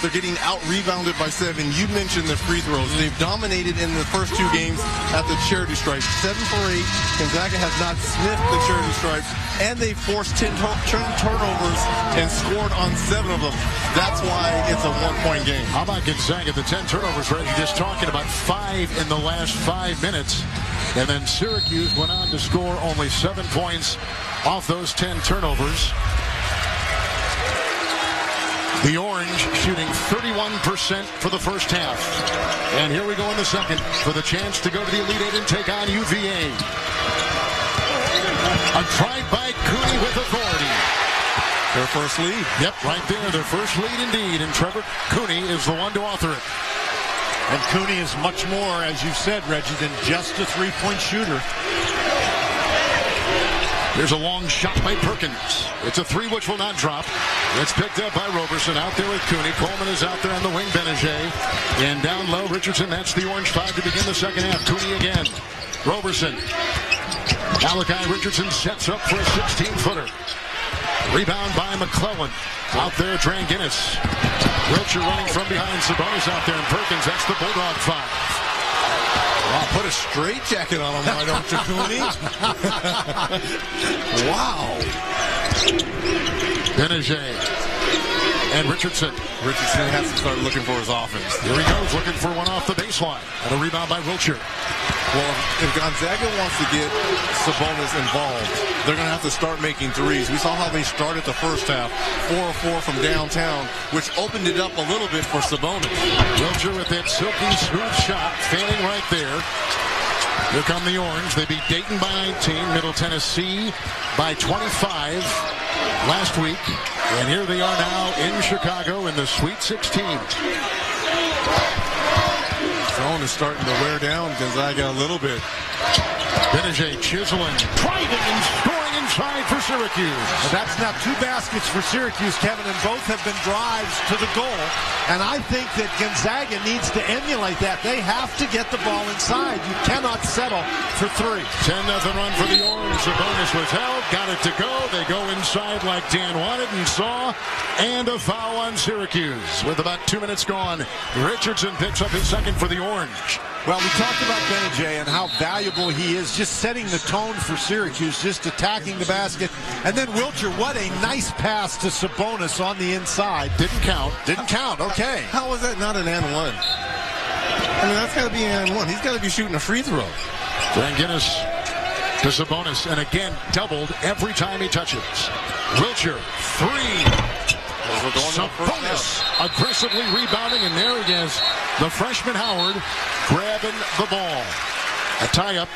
They're getting out-rebounded by 7. You mentioned the free throws. They've dominated in the first 2 games at the charity stripe. 7 for 8. Gonzaga has not sniffed the charity stripe, and they forced 10 turnovers and scored on 7 of them. That's why it's a 1-point game. How about Gonzaga? The 10 turnovers, Reggie, just talking about 5 in the last 5 minutes. And then Syracuse went on to score only 7 points off those 10 turnovers. The Orange shooting 31% for the first half. And here we go in the second for the chance to go to the Elite Eight and take on UVA. A drive by Cooney with authority. Their first lead. Yep, right there. Their first lead indeed. And Trevor Cooney is the one to author it. And Cooney is much more, as you said, Reggie, than just a three-point shooter. Here's a long shot by Perkins. It's a 3 which will not drop. It's picked up by Roberson out there with Cooney. Coleman is out there on the wing. Benajay. And down low, Richardson. That's the Orange 5 to begin the second half. Cooney again. Roberson. Malachi Richardson sets up for a 16-footer. Rebound by McClellan. Out there, Dranginis. Wiltshire running from behind. Sabonis out there, and Perkins. That's the Bulldog 5. Wow, put a straitjacket on him, why don't you, Cooney? Wow. Benajay. And Richardson. Richardson has to start looking for his offense. Here he goes, looking for one off the baseline. And a rebound by Wiltshire. Well, if Gonzaga wants to get Sabonis involved, they're going to have to start making threes. We saw how they started the first half, 4 of 4 from downtown, which opened it up a little bit for Sabonis. Wiltshire with that silky smooth shot, failing right there. Here come the Orange. They beat Dayton by 19, Middle Tennessee by 25 last week. And here they are now in Chicago in the Sweet 16. Zone is starting to wear down Gonzaga a little bit. Benajay chiseling, driving and scoring inside for Syracuse. Well, that's now 2 baskets for Syracuse, Kevin, and both have been drives to the goal. And I think that Gonzaga needs to emulate that. They have to get the ball inside. You cannot settle for 3. 10-0 run for the Orange. Sabonis was held, got it to go. They go inside like Dan wanted and saw. And a foul on Syracuse with about 2 minutes gone. Richardson picks up his second for the Orange. Well, we talked about Benajay and how valuable he is, just setting the tone for Syracuse, just attacking the basket. And then Wiltshire, what a nice pass to Sabonis on the inside. Didn't count. Didn't count, okay. How is that not an and 1? I mean, that's got to be an and 1. He's got to be shooting a free throw. Dranginis to Sabonis, and again, doubled every time he touches. Wiltshire, 3. Sabonis aggressively rebounding, and there he is, the freshman Howard grabbing the ball. A tie-up.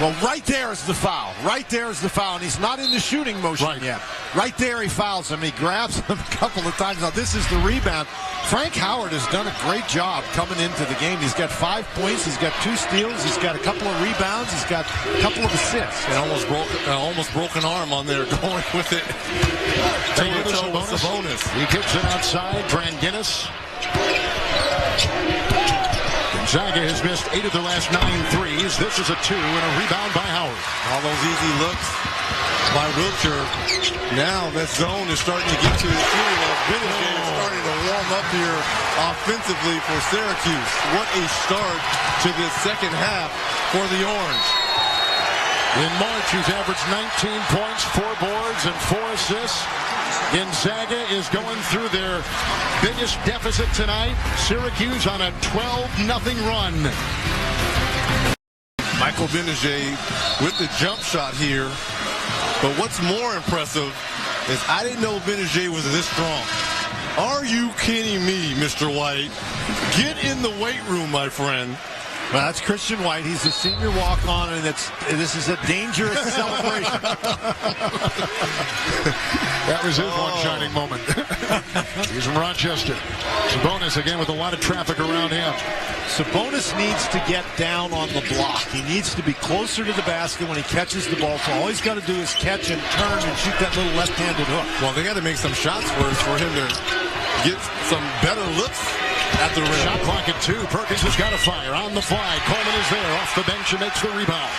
Well, right there is the foul. Right there is the foul, and he's not in the shooting motion yet. Right there he fouls him. He grabs him a couple of times. Now, this is the rebound. Frank Howard has done a great job coming into the game. He's got 5 points. He's got 2 steals. He's got a couple of rebounds. He's got a couple of assists. And almost broken arm on there going with it. Sabonis. He kicks it outside. Dranginis. Gonzaga has missed 8 of their last 9 threes. This is a 2 and a rebound by Howard. All those easy looks by Wiltshire. Now that zone is starting to get to the shooting. Benajay is starting to warm up here offensively for Syracuse. What a start to this second half for the Orange. In March, he's averaged 19 points, 4 boards, and 4 assists. Gonzaga is going through their biggest deficit tonight. Syracuse on a 12-0 run. Michael Benajay with the jump shot here. But what's more impressive is I didn't know Benajay was this strong. Are you kidding me, Mr. White? Get in the weight room, my friend. Well, that's Christian White. He's a senior walk-on, and this is a dangerous celebration. That was his one shining moment. He's from Rochester. Sabonis again with a lot of traffic around him. Sabonis needs to get down on the block. He needs to be closer to the basket when he catches the ball. So all he's got to do is catch and turn and shoot that little left-handed hook. Well, they got to make some shots for him to get some better looks at the rim. Shot clock at 2. Perkins has got a fire on the fly. Coleman is there off the bench and makes the rebound.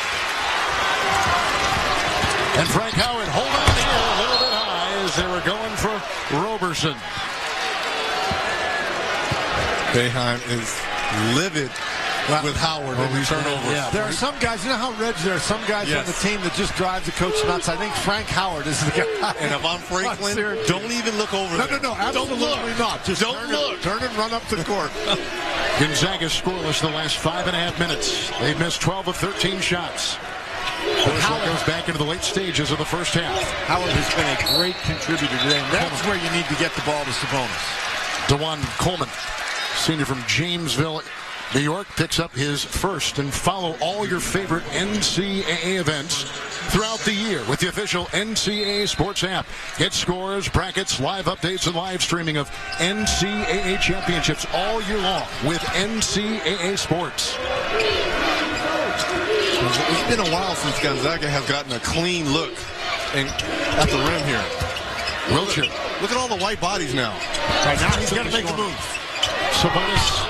And Frank Howard, hold on here a little bit high as they were going for Roberson. Boeheim is livid with Howard and turnovers. Yeah, there are some guys, you know how, Reg, there are some guys on the team that just drive the coach nuts. I think Frank Howard is the guy. And if I'm Franklin, don't even look over there. No, absolutely not. Just don't look. Turn and run up the court. Gonzaga scoreless the last 5.5 minutes. They've missed 12 of 13 shots. Howard goes back into the late stages of the first half. Howard has been a great contributor today, and that's where you need to get the ball to Sabonis. DeJuan Coleman, senior from Jamesville, New York, picks up his first. And follow all your favorite NCAA events throughout the year with the official NCAA Sports app. Get scores, brackets, live updates, and live streaming of NCAA championships all year long with NCAA Sports. It's been a while since Gonzaga has gotten a clean look at the rim here. Wiltshire. Look at all the white bodies now. Right now he's got to make a move. Sabonis.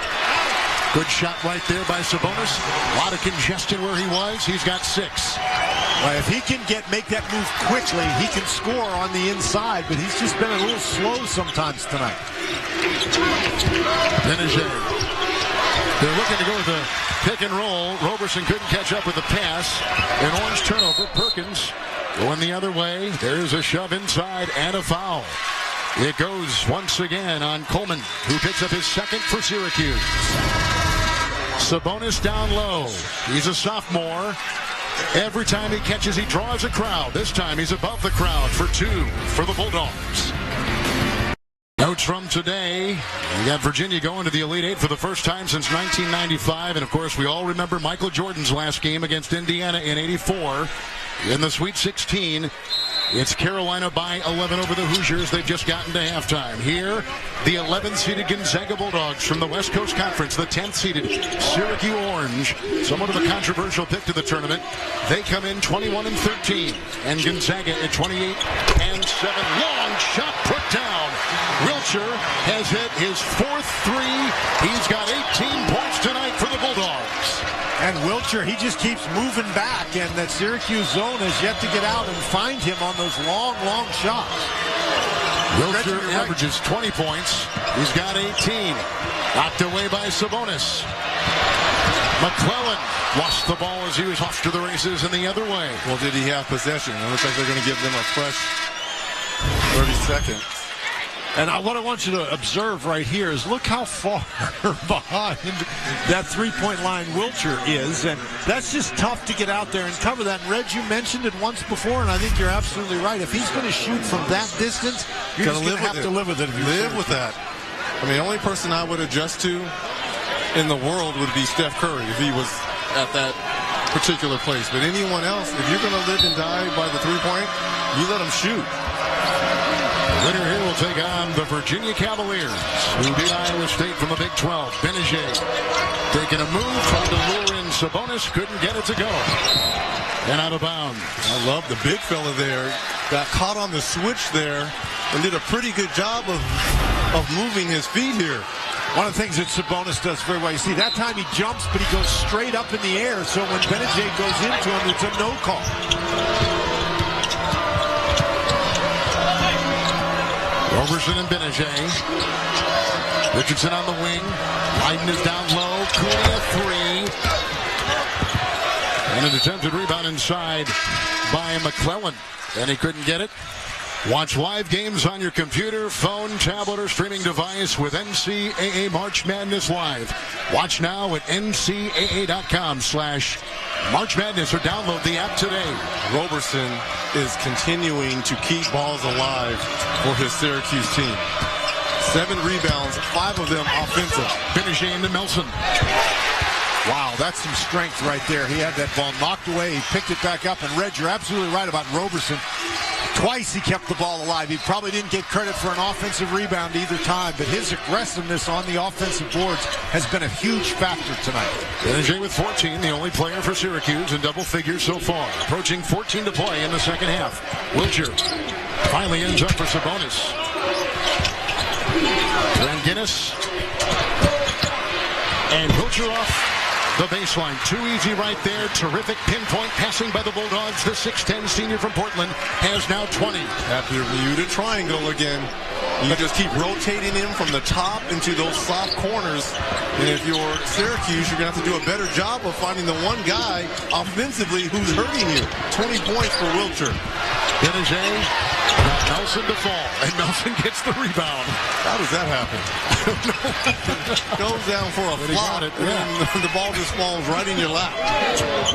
Good shot right there by Sabonis. A lot of congestion where he was. He's got 6. Well, if he can make that move quickly, he can score on the inside, but he's just been a little slow sometimes tonight. Benajay. They're looking to go with a pick and roll. Roberson couldn't catch up with the pass. An orange turnover. Perkins going the other way. There's a shove inside and a foul. It goes once again on Coleman, who picks up his second for Syracuse. Sabonis down low. He's a sophomore. Every time he catches, he draws a crowd. This time he's above the crowd for 2 for the Bulldogs. Notes from today. We got Virginia going to the Elite Eight for the first time since 1995. And, of course, we all remember Michael Jordan's last game against Indiana in '84 in the Sweet 16. It's Carolina by 11 over the Hoosiers. They've just gotten to halftime. Here, the 11th-seeded Gonzaga Bulldogs from the West Coast Conference, the 10th-seeded Syracuse Orange, somewhat of a controversial pick to the tournament. They come in 21-13, and Gonzaga at 28-7. Long shot put down. Wiltshire has hit his 4th 3. He's got 18 points tonight for the Bulldogs. And Wiltshire, he just keeps moving back, and that Syracuse zone has yet to get out and find him on those long shots. Wiltshire averages 20 points. He's got 18. Knocked away by Sabonis. McClellan lost the ball as he was off to the races and the other way. Well, did he have possession? It looks like they're going to give them a fresh 30 seconds. And what I want you to observe right here is look how far behind that three-point line Wiltshire is. And that's just tough to get out there and cover that. And Reg, you mentioned it once before, and I think you're absolutely right. If he's going to shoot from that distance, you're just going to have to live with it. Live with that. I mean, the only person I would adjust to in the world would be Steph Curry if he was at that particular place. But anyone else, if you're going to live and die by the three-point, you let them shoot. The winner here will take on the Virginia Cavaliers, who beat Iowa State from the Big 12. Benajay taking a move, trying to lure in Sabonis, couldn't get it to go. And out of bounds. I love the big fella there. Got caught on the switch there and did a pretty good job of moving his feet here. One of the things that Sabonis does very well, you see, that time he jumps, but he goes straight up in the air. So when Benajay goes into him, it's a no call. Roberson and Benajay. Richardson on the wing. Leiden is down low. Cooley a 3. And an attempted rebound inside by McClellan. And he couldn't get it. Watch live games on your computer, phone, tablet, or streaming device with NCAA March Madness Live. Watch now at ncaa.com/March Madness or download the app today. Roberson is continuing to keep balls alive for his Syracuse team. 7 rebounds, 5 of them offensive. Finishing into Nelson. Wow, that's some strength right there. He had that ball knocked away. He picked it back up. And Red, you're absolutely right about Roberson. Twice he kept the ball alive. He probably didn't get credit for an offensive rebound either time, but his aggressiveness on the offensive boards has been a huge factor tonight. NJ with 14, the only player for Syracuse in double figures so far. Approaching 14 to play in the second half. Wiltshire finally ends up for Sabonis. Guinness and Wiltshire off the baseline. Too easy right there. Terrific pinpoint passing by the Bulldogs. The 6'10 senior from Portland has now 20. After the muted triangle again, you just keep rotating him from the top into those soft corners. And if you're Syracuse, you're going to have to do a better job of finding the one guy offensively who's hurting you. 20 points for Wiltshire. Benajay got Nelson to fall, and Nelson gets the rebound. How does that happen? Goes down for a flop, and the ball just falls right in your lap.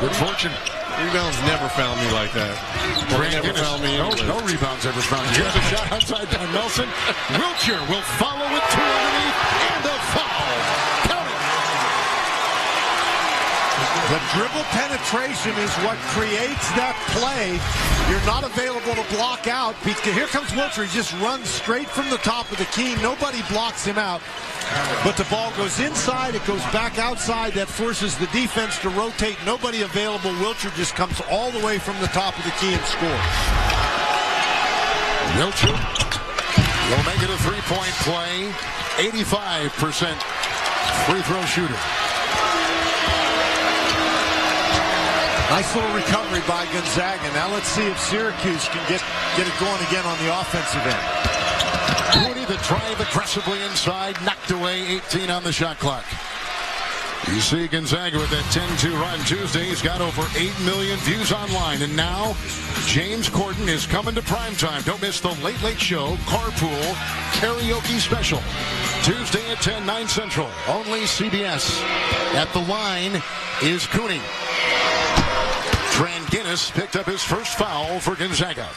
Good fortune. Rebounds never found me like that. Well, they never found me anyway. No rebounds ever found me. Here's a shot outside by Nelson. Wiltshire will follow with 2 underneath, and a foul. Count it. The dribble penetration is what creates that play. You're not available to block out. Here comes Wiltshire. He just runs straight from the top of the key. Nobody blocks him out. But the ball goes inside. It goes back outside. That forces the defense to rotate. Nobody available. Wiltshire just comes all the way from the top of the key and scores. Wiltshire will make it a three-point play. 85% free throw shooter. Nice little recovery by Gonzaga. Now let's see if Syracuse can get it going again on the offensive end. Mooney the drive aggressively inside, knocked away, 18 on the shot clock. You see Gonzaga with that 10-2 run Tuesday. He's got over 8 million views online. And now James Corden is coming to primetime. Don't miss the Late Late Show Carpool Karaoke Special. Tuesday at 10, 9 Central. Only CBS. At the line is Cooney. Guinness picked up his first foul for Gonzaga.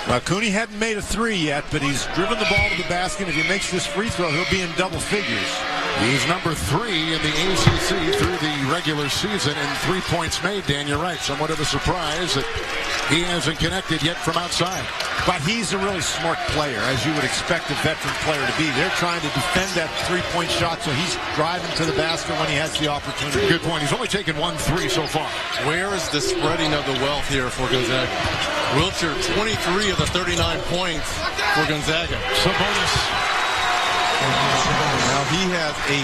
Well, Cooney hadn't made a three yet, but he's driven the ball to the basket. If he makes this free throw, he'll be in double figures. He's number 3 in the ACC through the regular season in 3 points made. Dan, you're right. Somewhat of a surprise that he hasn't connected yet from outside. But he's a really smart player, as you would expect a veteran player to be. They're trying to defend that three-point shot, so he's driving to the basket when he has the opportunity. Good point. He's only taken 1 3 so far. Where is the spreading of the wealth here for Gonzaga? Wiltshire, 23 of the 39 points for Gonzaga. Sabonis. Now he has 8.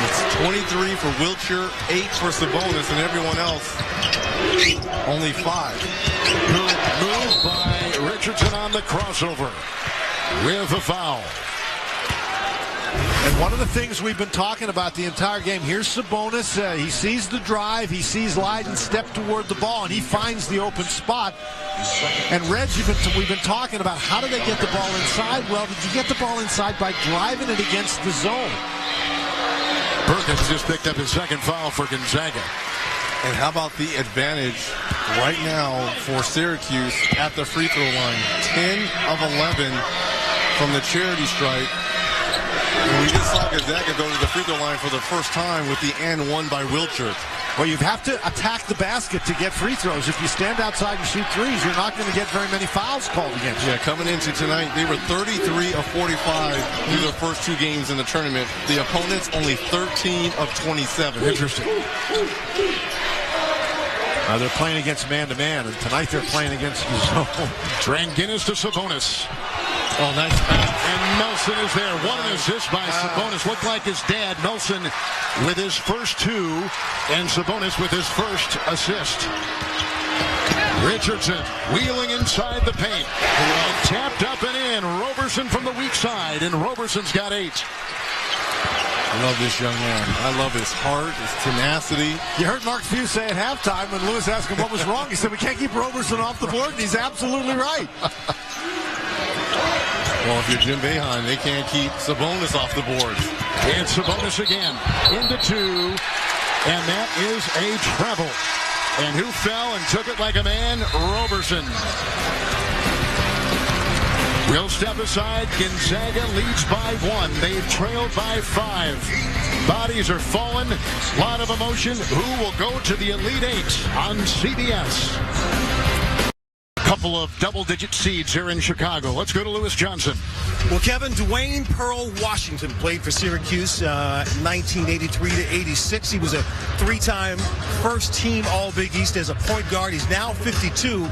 It's 23 for Wiltshire, 8 for Sabonis, and everyone else only 5. Good move by Richardson on the crossover with a foul. And one of the things we've been talking about the entire game, here's Sabonis. He sees the drive. He sees Leiden step toward the ball, and he finds the open spot. And Reg, we've been talking about how do they get the ball inside? Well, did you get the ball inside by driving it against the zone? Perkins just picked up his second foul for Gonzaga. And how about the advantage right now for Syracuse at the free throw line? 10 of 11 from the charity stripe. And we just saw Gonzaga go to the free throw line for the first time with the and one by Wiltshire. Well, you have to attack the basket to get free throws. If you stand outside and shoot threes, you're not going to get very many fouls called against you. Yeah, coming into tonight, they were 33 of 45 through their first 2 games in the tournament. The opponents only 13 of 27. Interesting. They're playing against man-to-man, and tonight they're playing against the zone. Guinness to Sabonis. Oh, nice pass. And Nelson is there. 1 assist by Sabonis. Looked like his dad, Nelson, with his first 2, and Sabonis with his first assist. Richardson wheeling inside the paint. And tapped up and in. Roberson from the weak side, and Roberson's got 8. I love this young man. I love his heart, his tenacity. You heard Mark Few say at halftime when Lewis asked him what was wrong. He said, we can't keep Roberson off the board, and he's absolutely right. Well, if you're Jim Boeheim, they can't keep Sabonis off the board. And Sabonis again into 2, and that is a treble. And who fell and took it like a man? Roberson. We'll step aside. Gonzaga leads by 1. They've trailed by 5. Bodies are falling. A lot of emotion. Who will go to the Elite Eight on CBS? Couple of double-digit seeds here in Chicago. Let's go to Lewis Johnson. Well, Kevin, Dwayne Pearl Washington played for Syracuse 1983 to 86. He was a 3-time first-team All-Big East as a point guard. He's now 52.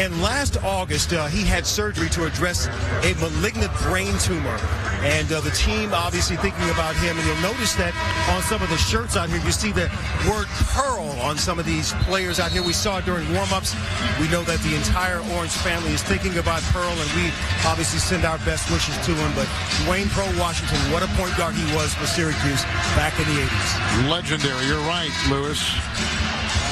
And last August, he had surgery to address a malignant brain tumor. And the team obviously thinking about him. And you'll notice that on some of the shirts out here, you see the word Pearl on some of these players out here. We saw it during warm-ups. We know that the entire Orange family is thinking about Pearl, and we obviously send our best wishes to him. But Dwayne Pearl Washington, what a point guard he was for Syracuse back in the 80s. Legendary. You're right, Lewis.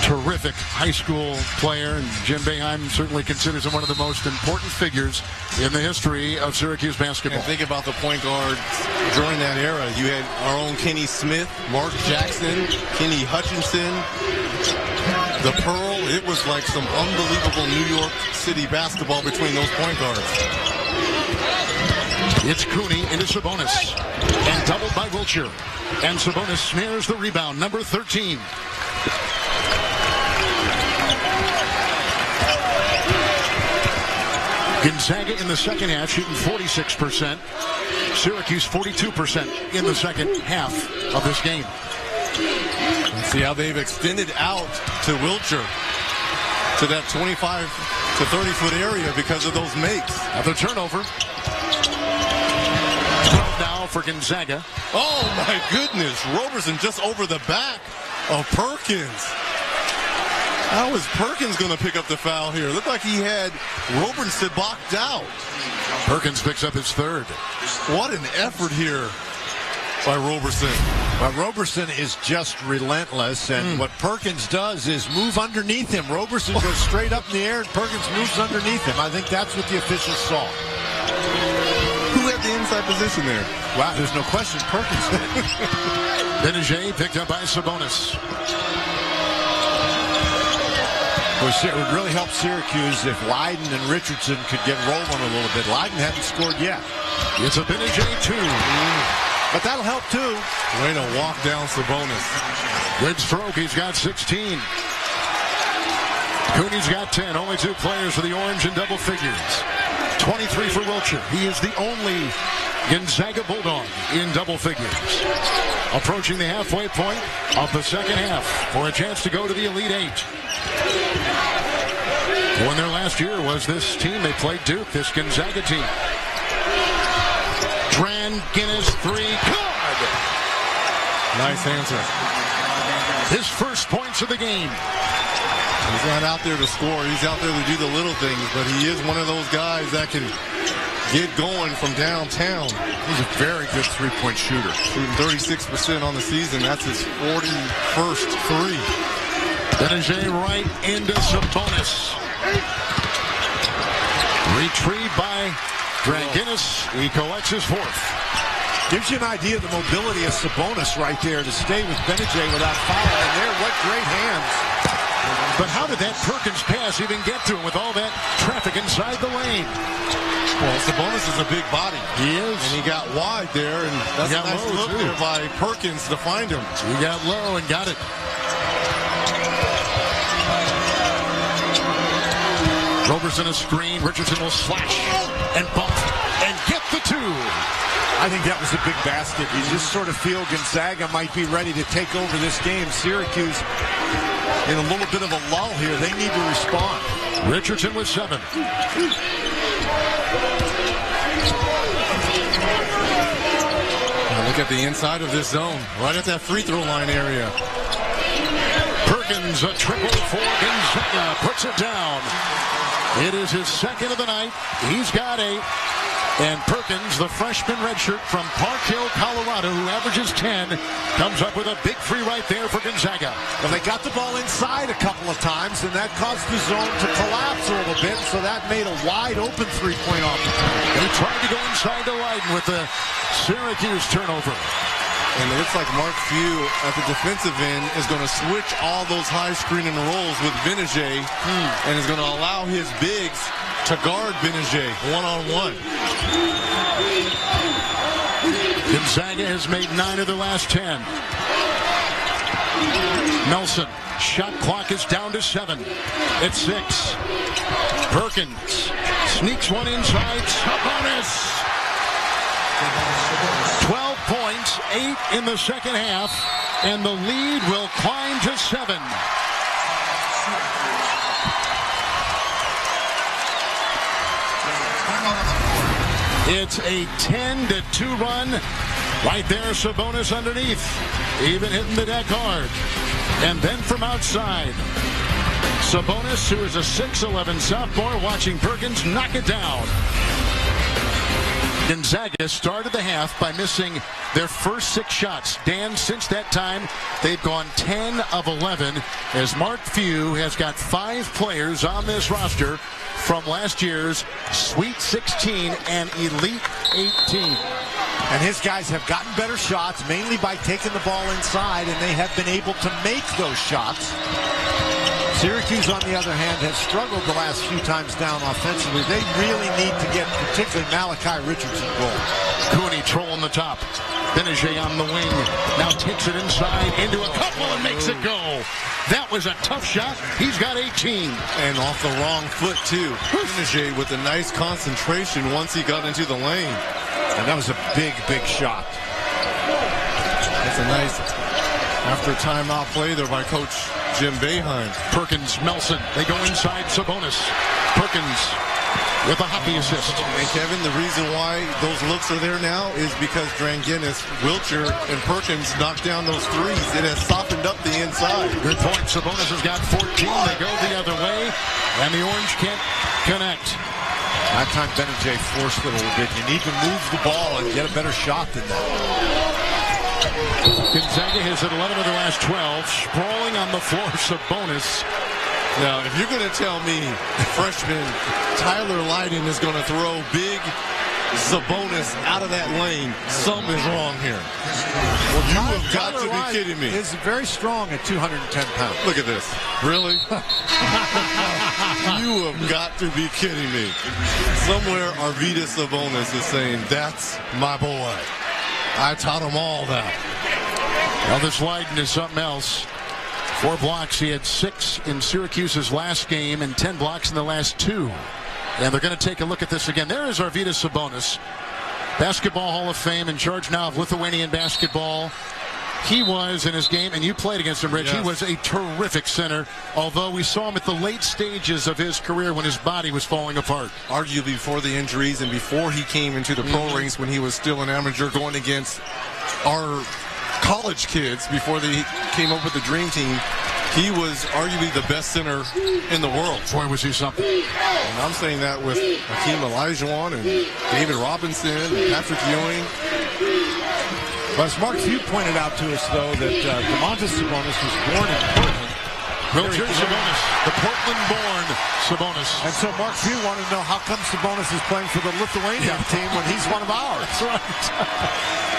Terrific high school player, and Jim Boeheim certainly considers him one of the most important figures in the history of Syracuse basketball. And think about the point guards during that era. You had our own Kenny Smith, Mark Jackson, Kenny Hutchinson, the Pearl. It was like some unbelievable New York City basketball between those point guards. It's Cooney into Sabonis, and doubled by Wiltshire. And Sabonis snares the rebound, number 13. Gonzaga in the second half shooting 46%. Syracuse 42% in the second half of this game. And see how they've extended out to Wiltshire, to that 25 to 30-foot area because of those makes. Another turnover. 12 now for Gonzaga. Oh, my goodness. Roberson just over the back of Perkins. How is Perkins going to pick up the foul here? Looked like he had Roberson blocked out. Perkins picks up his third. What an effort here by Roberson. But Roberson is just relentless, and what Perkins does is move underneath him. Roberson goes straight up in the air, and Perkins moves underneath him. I think that's what the officials saw. Who had the inside position there? Wow, there's no question Perkins did. Benajay picked up by Sabonis. It would really help Syracuse if Leiden and Richardson could get rolling a little bit. Leiden hadn't scored yet. It's a Benajay 2. But that'll help, too. Way to walk down Sabonis. Good stroke. He's got 16. Cooney's got 10. Only 2 players for the Orange in double figures. 23 for Wiltshire. He is the only Gonzaga Bulldog in double figures. Approaching the halfway point of the second half for a chance to go to the Elite Eight. When their last year was this team, they played Duke, this Gonzaga team. Dran Guinness 3, good! Nice answer. His first points of the game. He's not out there to score. He's out there to do the little things, but he is one of those guys that can get going from downtown. He's a very good three-point shooter. Shooting 36% on the season. That's his 41st three. Benajay right into Sabonis. Retrieved by Draginis. He collects his fourth. Gives you an idea of the mobility of Sabonis right there to stay with Benajay without fouling. And there, what great hands. But how did that Perkins pass even get to him with all that traffic inside the lane? Well, Sabonis is a big body. He is. And he got wide there, and that's a nice look there by Perkins to find him. He got low and got it. Roberson a screen. Richardson will slash and bump and get the 2. I think that was a big basket. You just sort of feel Gonzaga might be ready to take over this game. Syracuse in a little bit of a lull here. They need to respond. Richardson with 7. Now look at the inside of this zone, right at that free throw line area. Perkins, a triple for Gonzaga, puts it down. It is his second of the night. He's got 8. And Perkins, the freshman redshirt from Park Hill, Colorado, who averages 10, comes up with a big free right there for Gonzaga. Well, they got the ball inside a couple of times, and that caused the zone to collapse a little bit, so that made a wide-open three-point opportunity. He tried to go inside to Leiden with the Syracuse turnover. And it looks like Mark Few at the defensive end is going to switch all those high screen and rolls with Benajay and is going to allow his bigs to guard Benajay one-on-one. Gonzaga has made 9 of their last 10. Nelson, shot clock is down to 7. It's 6. Perkins sneaks one inside. Sabonis. 12 points, 8 in the second half, and the lead will climb to 7. It's a 10-2 run. Right there, Sabonis underneath. Even hitting the deck hard. And then from outside, Sabonis, who is a 6'11 sophomore, watching Perkins knock it down. Gonzaga started the half by missing their first 6 shots. Dan, since that time, they've gone 10 of 11 as Mark Few has got 5 players on this roster from last year's Sweet 16 and Elite 18. And his guys have gotten better shots, mainly by taking the ball inside, and they have been able to make those shots. Syracuse, on the other hand, has struggled the last few times down offensively. They really need to get particularly Malachi Richardson going. Cooney trolling the top. Benajay on the wing. Now takes it inside into a couple and makes it go. That was a tough shot. He's got 18. And off the wrong foot, too. Benajay with a nice concentration once he got into the lane. And that was a big, big shot. That's a nice after-timeout play there by Coach Jim Boeheim. Perkins, Melson. They go inside Sabonis. Perkins with a hockey assist. And Kevin, the reason why those looks are there now is because Dranginis, Wiltshire, and Perkins knocked down those threes. It has softened up the inside. Good point. Sabonis has got 14. They go the other way, and the Orange can't connect. That time Benajay forced it a little bit. You need to move the ball and get a better shot than that. Gonzaga has at 11 of their last 12. Sprawling on the floor, Sabonis. Now, if you're going to tell me freshman Tyler Lydon is going to throw big Sabonis out of that lane, something is wrong here. Well, you have got to be kidding me. Is very strong at 210 pounds. Look at this. Really? You have got to be kidding me. Somewhere Arvydas Sabonis is saying, that's my boy. I taught him all that. Well, this Lydon is something else. 4 blocks. He had 6 in Syracuse's last game and 10 blocks in the last 2. And they're going to take a look at this again. There is Arvydas Sabonis, Basketball Hall of Fame, in charge now of Lithuanian basketball. He was in his game, and you played against him, Rich. Yes. He was a terrific center, although we saw him at the late stages of his career when his body was falling apart. Arguably before the injuries and before he came into the pro ranks when he was still an amateur going against our college kids before they came up with the dream team. He was arguably the best center in the world. Boy, was he something. And I'm saying that with Hakeem Olajuwon and David Robinson and Patrick Ewing. But as Mark Few pointed out to us, though, that Domantas Sabonis was born in Portland. Wiltshire Sabonis, the Portland-born Sabonis. And so Mark Few wanted to know how come Sabonis is playing for the Lithuanian team when he's one of ours. That's right.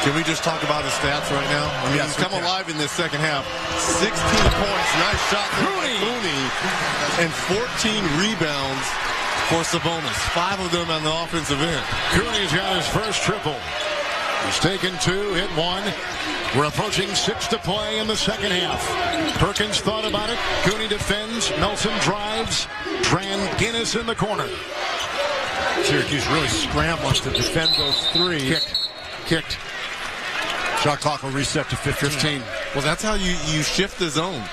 Can we just talk about his stats right now? I mean, yes, he's come alive in this second half. 16 points, nice shot from Cooney, and 14 rebounds for Sabonis. 5 of them on the offensive end. Cooney's got his first triple. He's taken 2, hit 1. We're approaching 6 to play in the second half. Perkins thought about it. Cooney defends. Nelson drives. Dranginis in the corner. Syracuse really scrambling to defend those threes. Kicked. Shot clock will reset to 15. Well, that's how you shift the zone.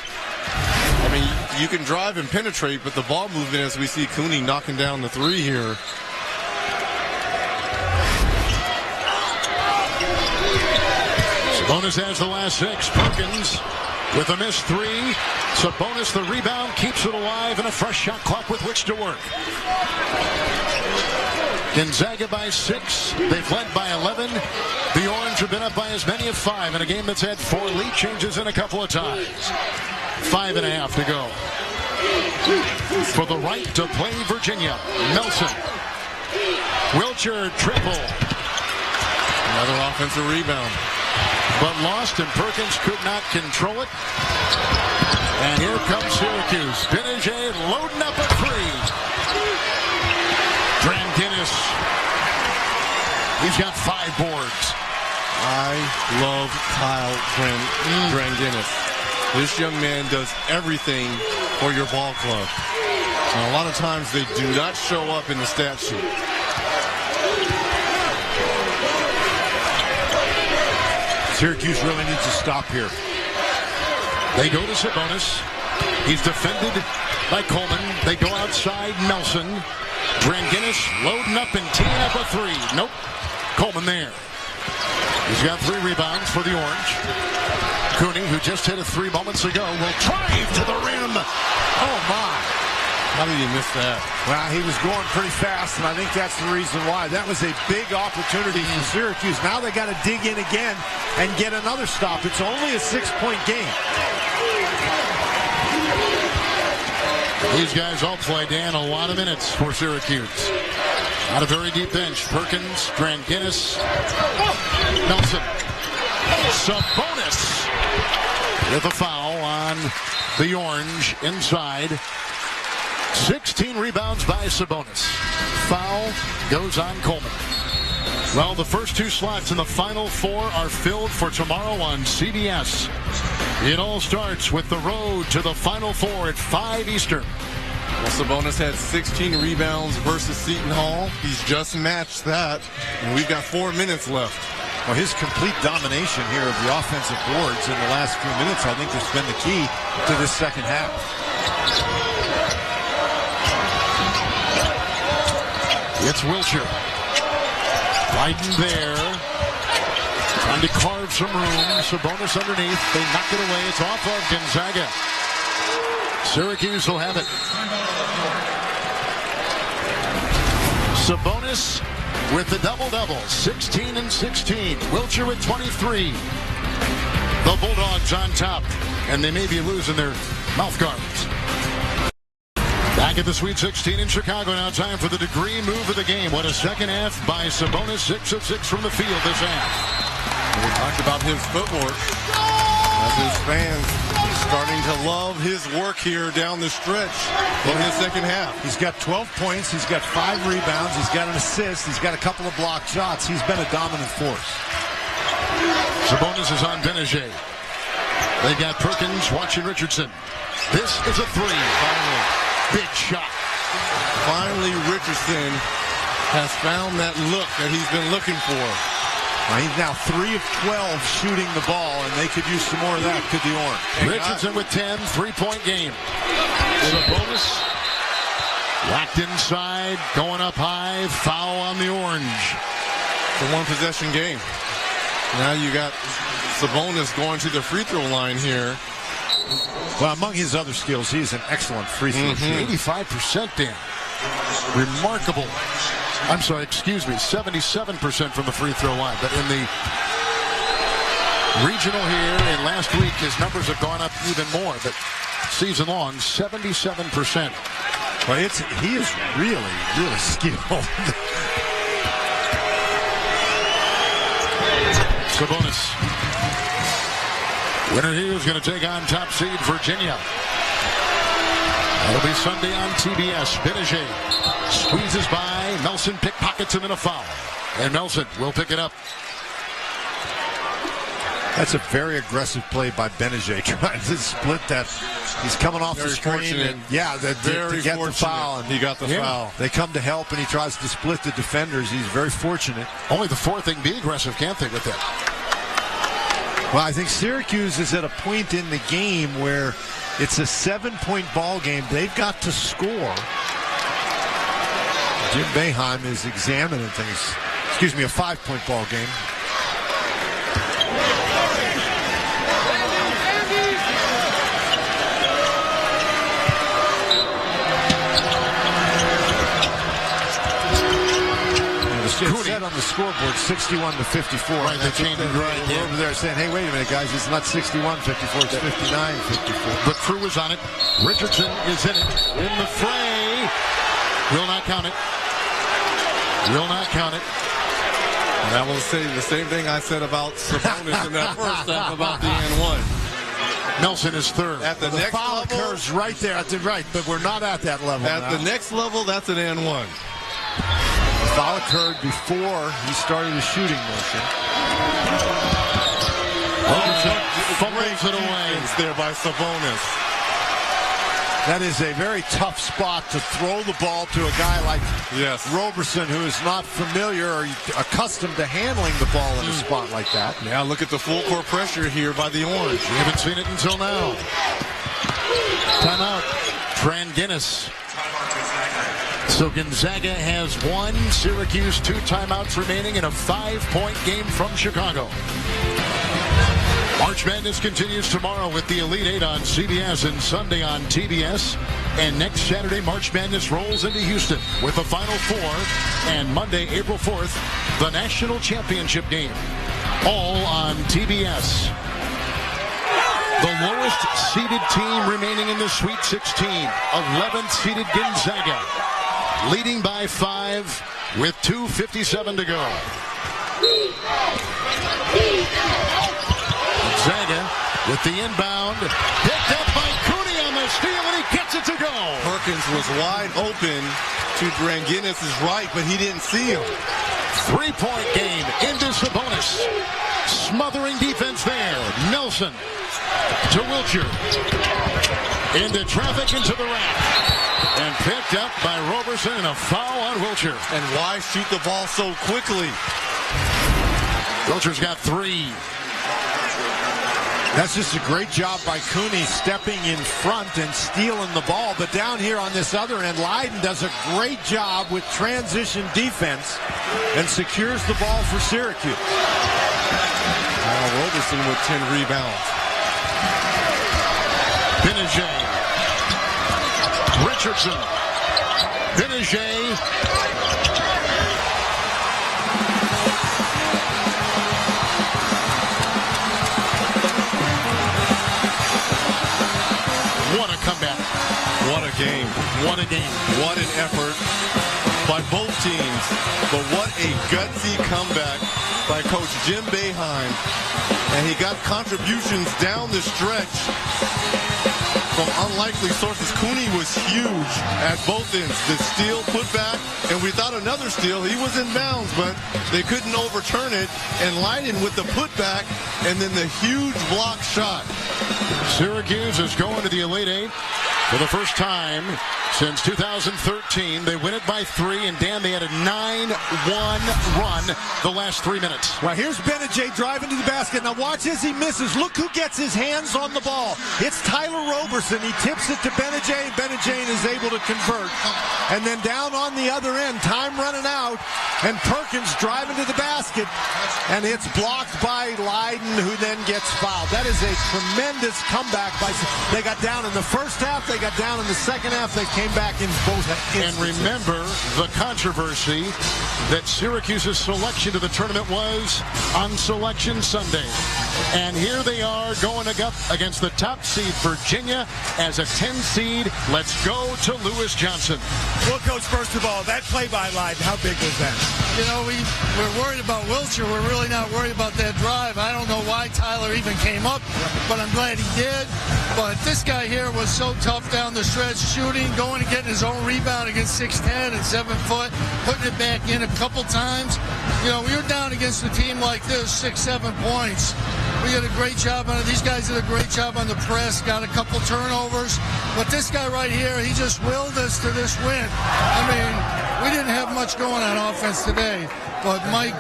I mean, you can drive and penetrate, but the ball movement, as we see Cooney knocking down the 3 here. Sabonis has the last 6. Perkins with a missed 3. Sabonis the rebound, keeps it alive, and a fresh shot clock with which to work. Gonzaga by 6. They've led by 11. The Orange have been up by as many as 5 in a game that's had 4 lead changes in a couple of times. 5.5 to go. For the right to play Virginia. Nelson. Wiltshire triple. Another offensive rebound. but lost, and Perkins could not control it. And here comes Syracuse. Benajay loading up a three. Dranginis, he's got 5 boards. I love Kyle Dranginis. This young man does everything for your ball club. And a lot of times they do not show up in the stat sheet. Syracuse really needs to stop here. They go to Sabonis. He's defended by Coleman. They go outside Nelson. Dranginis loading up and teeing up a three. Nope. Coleman there. He's got 3 rebounds for the Orange. Cooney, who just hit a 3 moments ago, will drive to the rim. Oh, my. How did he miss that? Well, he was going pretty fast, and I think that's the reason why. That was a big opportunity for Syracuse. Now they got to dig in again and get another stop. It's only a 6-point game. These guys all play, Dan, a lot of minutes for Syracuse. Not a very deep bench. Perkins, Dranginis, Nelson, Sabonis with a foul on the Orange inside. 16 rebounds by Sabonis. Foul goes on Coleman. Well, the first 2 slots in the Final 4 are filled for tomorrow on CBS. It all starts with the road to the Final 4 at 5 Eastern. Well, Sabonis had 16 rebounds versus Seton Hall. He's just matched that, and we've got 4 minutes left. Well, his complete domination here of the offensive boards in the last few minutes, I think, has been the key to this second half. It's Wiltshire. Wyden there. Trying to carve some room. Sabonis underneath. They knock it away. It's off of Gonzaga. Syracuse will have it. Sabonis with the double-double. 16 and 16. Wiltshire with 23. The Bulldogs on top. And they may be losing their mouth guards. Back at the Sweet 16 in Chicago now. Time for the degree move of the game. What a second half by Sabonis. 6 of 6 from the field this half. We talked about his footwork. As his fans starting to love his work here down the stretch in his second half. He's got 12 points. He's got 5 rebounds. He's got an assist. He's got a couple of blocked shots. He's been a dominant force. Sabonis is on Benajay. They've got Perkins watching Richardson. This is a three. Finally. Big shot. Finally, Richardson has found that look that he's been looking for. He's now 3 of 12 shooting the ball, and they could use some more of that, could the Orange. Richardson with 10, 3-point game. Sabonis locked inside, going up high, foul on the Orange. It's a 1-possession game. Now you got Sabonis going to the free throw line here. Well, among his other skills, he's an excellent free throw shooter. 85%, Dan. Remarkable. I'm sorry, excuse me, 77% from the free throw line. But in the regional here and last week, his numbers have gone up even more. But season long, 77%. Well, he is really, really skilled. Sabonis. Winner here is going to take on top seed Virginia. That'll be Sunday on TBS. Benajay squeezes by. Nelson pickpockets him in a foul. And Nelson will pick it up. That's a very aggressive play by Benajay, trying to split that. He's coming off the screen. And, yeah, to get the foul. And he got the foul. They come to help, and he tries to split the defenders. He's very fortunate. Only the fourth thing, be aggressive, can't they, with that? Well, I think Syracuse is at a point in the game where it's a 7-point ball game. They've got to score. Jim Boeheim is examining things. Excuse me, a 5-point ball game. It said on the scoreboard 61-54. Right, they changed it right. They're over there saying, hey, wait a minute, guys, it's not 61-54, it's 59-54. The crew is on it. Richardson is in it. In the fray. Will not count it. Will not count it. And I will say the same thing I said about Sabonis in that first half about the N1. Nelson is third. At the next foul level, occurs right there at the right, but we're not at that level. At the next level, that's an N1. The foul occurred before he started his shooting motion. Fumbles it away. It's there by Sabonis. That is a very tough spot to throw the ball to a guy like Roberson, who is not familiar or accustomed to handling the ball in a spot like that. Now look at the full court pressure here by the Orange. We haven't seen it until now. Timeout. Tran Guinness. So Gonzaga has one, Syracuse 2 timeouts remaining in a 5-point game from Chicago. March Madness continues tomorrow with the Elite Eight on CBS and Sunday on TBS. And next Saturday, March Madness rolls into Houston with the Final Four. And Monday, April 4th, the National Championship game. All on TBS. The lowest seeded team remaining in the Sweet 16, 11th seeded Gonzaga, leading by 5 with 2:57 to go. Gonzaga with the inbound, picked up by Cooney on the steal, and he gets it to go. Perkins was wide open to Dranginis' right, but he didn't see him. 3-point game into Sabonis. Smothering defense there. Nelson to Wiltshire. Into traffic, into the rack. And picked up by Roberson, and a foul on Wiltshire. And why shoot the ball so quickly? Wiltshire's got 3. That's just a great job by Cooney stepping in front and stealing the ball. But down here on this other end, Leiden does a great job with transition defense and secures the ball for Syracuse. Now Roberson with 10 rebounds. Benajay. Richardson. Benajay. What a comeback. What a game. What a game. What an effort by both teams. But what a gutsy comeback by Coach Jim Boeheim. And he got contributions down the stretch from unlikely sources. Cooney was huge at both ends. The steal, put back, and we thought another steal. He was in bounds, but they couldn't overturn it. And Leiden with the putback, and then the huge block shot. Syracuse is going to the Elite Eight for the first time since 2013. They win it by 3, and Dan, they had a 9-1 run the last 3 minutes. Well, here's Benajay driving to the basket. Now watch as he misses. Look who gets his hands on the ball. It's Tyler Roberson. He tips it to Benajay. Benajay is able to convert. And then down on the other end, time running out, and Perkins driving to the basket, and it's blocked by Leiden, who then gets fouled. That is a tremendous comeback by. They got down in the first half. They got down in the second half. They came back in both instances. And remember the controversy that Syracuse's selection to the tournament was on Selection Sunday. And here they are going up against the top seed Virginia as a 10 seed. Let's go to Lewis Johnson. Well, Coach, first of all, that play by Leiden, how big was that? You know, we're worried about Wiltshire. We're really not worried about that drive. I don't know why Tyler even came up, but I'm glad he did. But this guy here was so tough down the stretch, shooting, going and getting his own rebound against 6'10" and 7 foot, putting it back in a couple times. You know, we were down against a team like this, 6-7 points. We did a great job on it. These guys did a great job on the press, got a couple turnovers. But this guy right here, he just willed us to this win. I mean, we didn't have much going on offense today. But Mike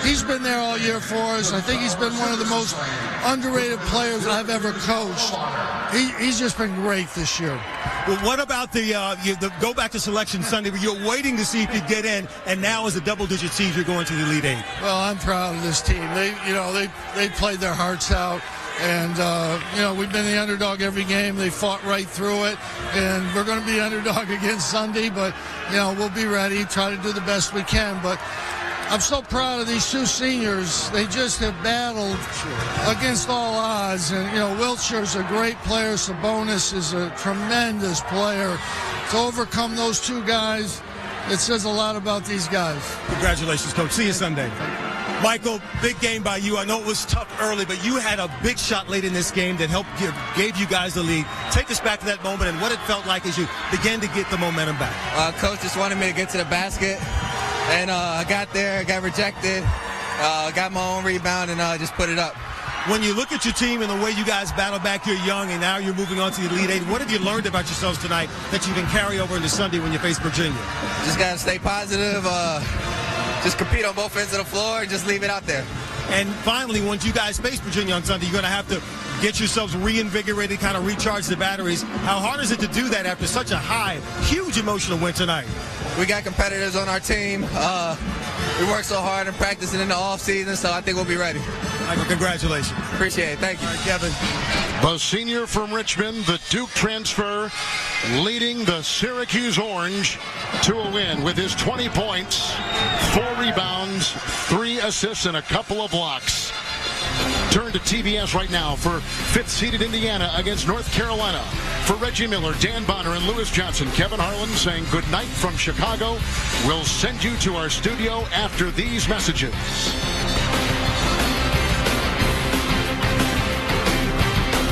he's been there all year for us. I think he's been one of the most underrated players I've ever coached. He's just been great this year. Well, what about the go back to Selection Sunday, where you're waiting to see if you get in, and now as a double-digit seed, you're going to the Elite Eight? Well, I'm proud of this team. They played their hearts out. And, we've been the underdog every game. They fought right through it. And we're going to be underdog again Sunday. But, we'll be ready, try to do the best we can. But I'm so proud of these two seniors. They just have battled against all odds. And, Wiltshire's a great player. Sabonis is a tremendous player. To overcome those two guys, it says a lot about these guys. Congratulations, Coach. See you Sunday. Michael, big game by you. I know it was tough early, but you had a big shot late in this game that gave you guys the lead. Take us back to that moment and what it felt like as you began to get the momentum back. Coach just wanted me to get to the basket, and I got there, got rejected, got my own rebound, and just put it up. When you look at your team and the way you guys battle back, you're young, and now you're moving on to the Elite Eight. What have you learned about yourselves tonight that you can carry over into Sunday when you face Virginia? Just got to stay positive, just compete on both ends of the floor, and just leave it out there. And finally, once you guys face Virginia on Sunday, you're going to have to get yourselves reinvigorated, kind of recharge the batteries. How hard is it to do that after such a huge emotional win tonight? We got competitors on our team. We worked so hard and practicing in the offseason, so I think we'll be ready. Michael, congratulations. Appreciate it. Thank you. All right, Kevin. The senior from Richmond, the Duke transfer, leading the Syracuse Orange to a win with his 20 points, 4 rebounds, 3 assists, and a couple of blocks. Turn to TBS right now for 5th-seeded Indiana against North Carolina. For Reggie Miller, Dan Bonner, and Lewis Johnson, Kevin Harlan saying good night from Chicago. We'll send you to our studio after these messages.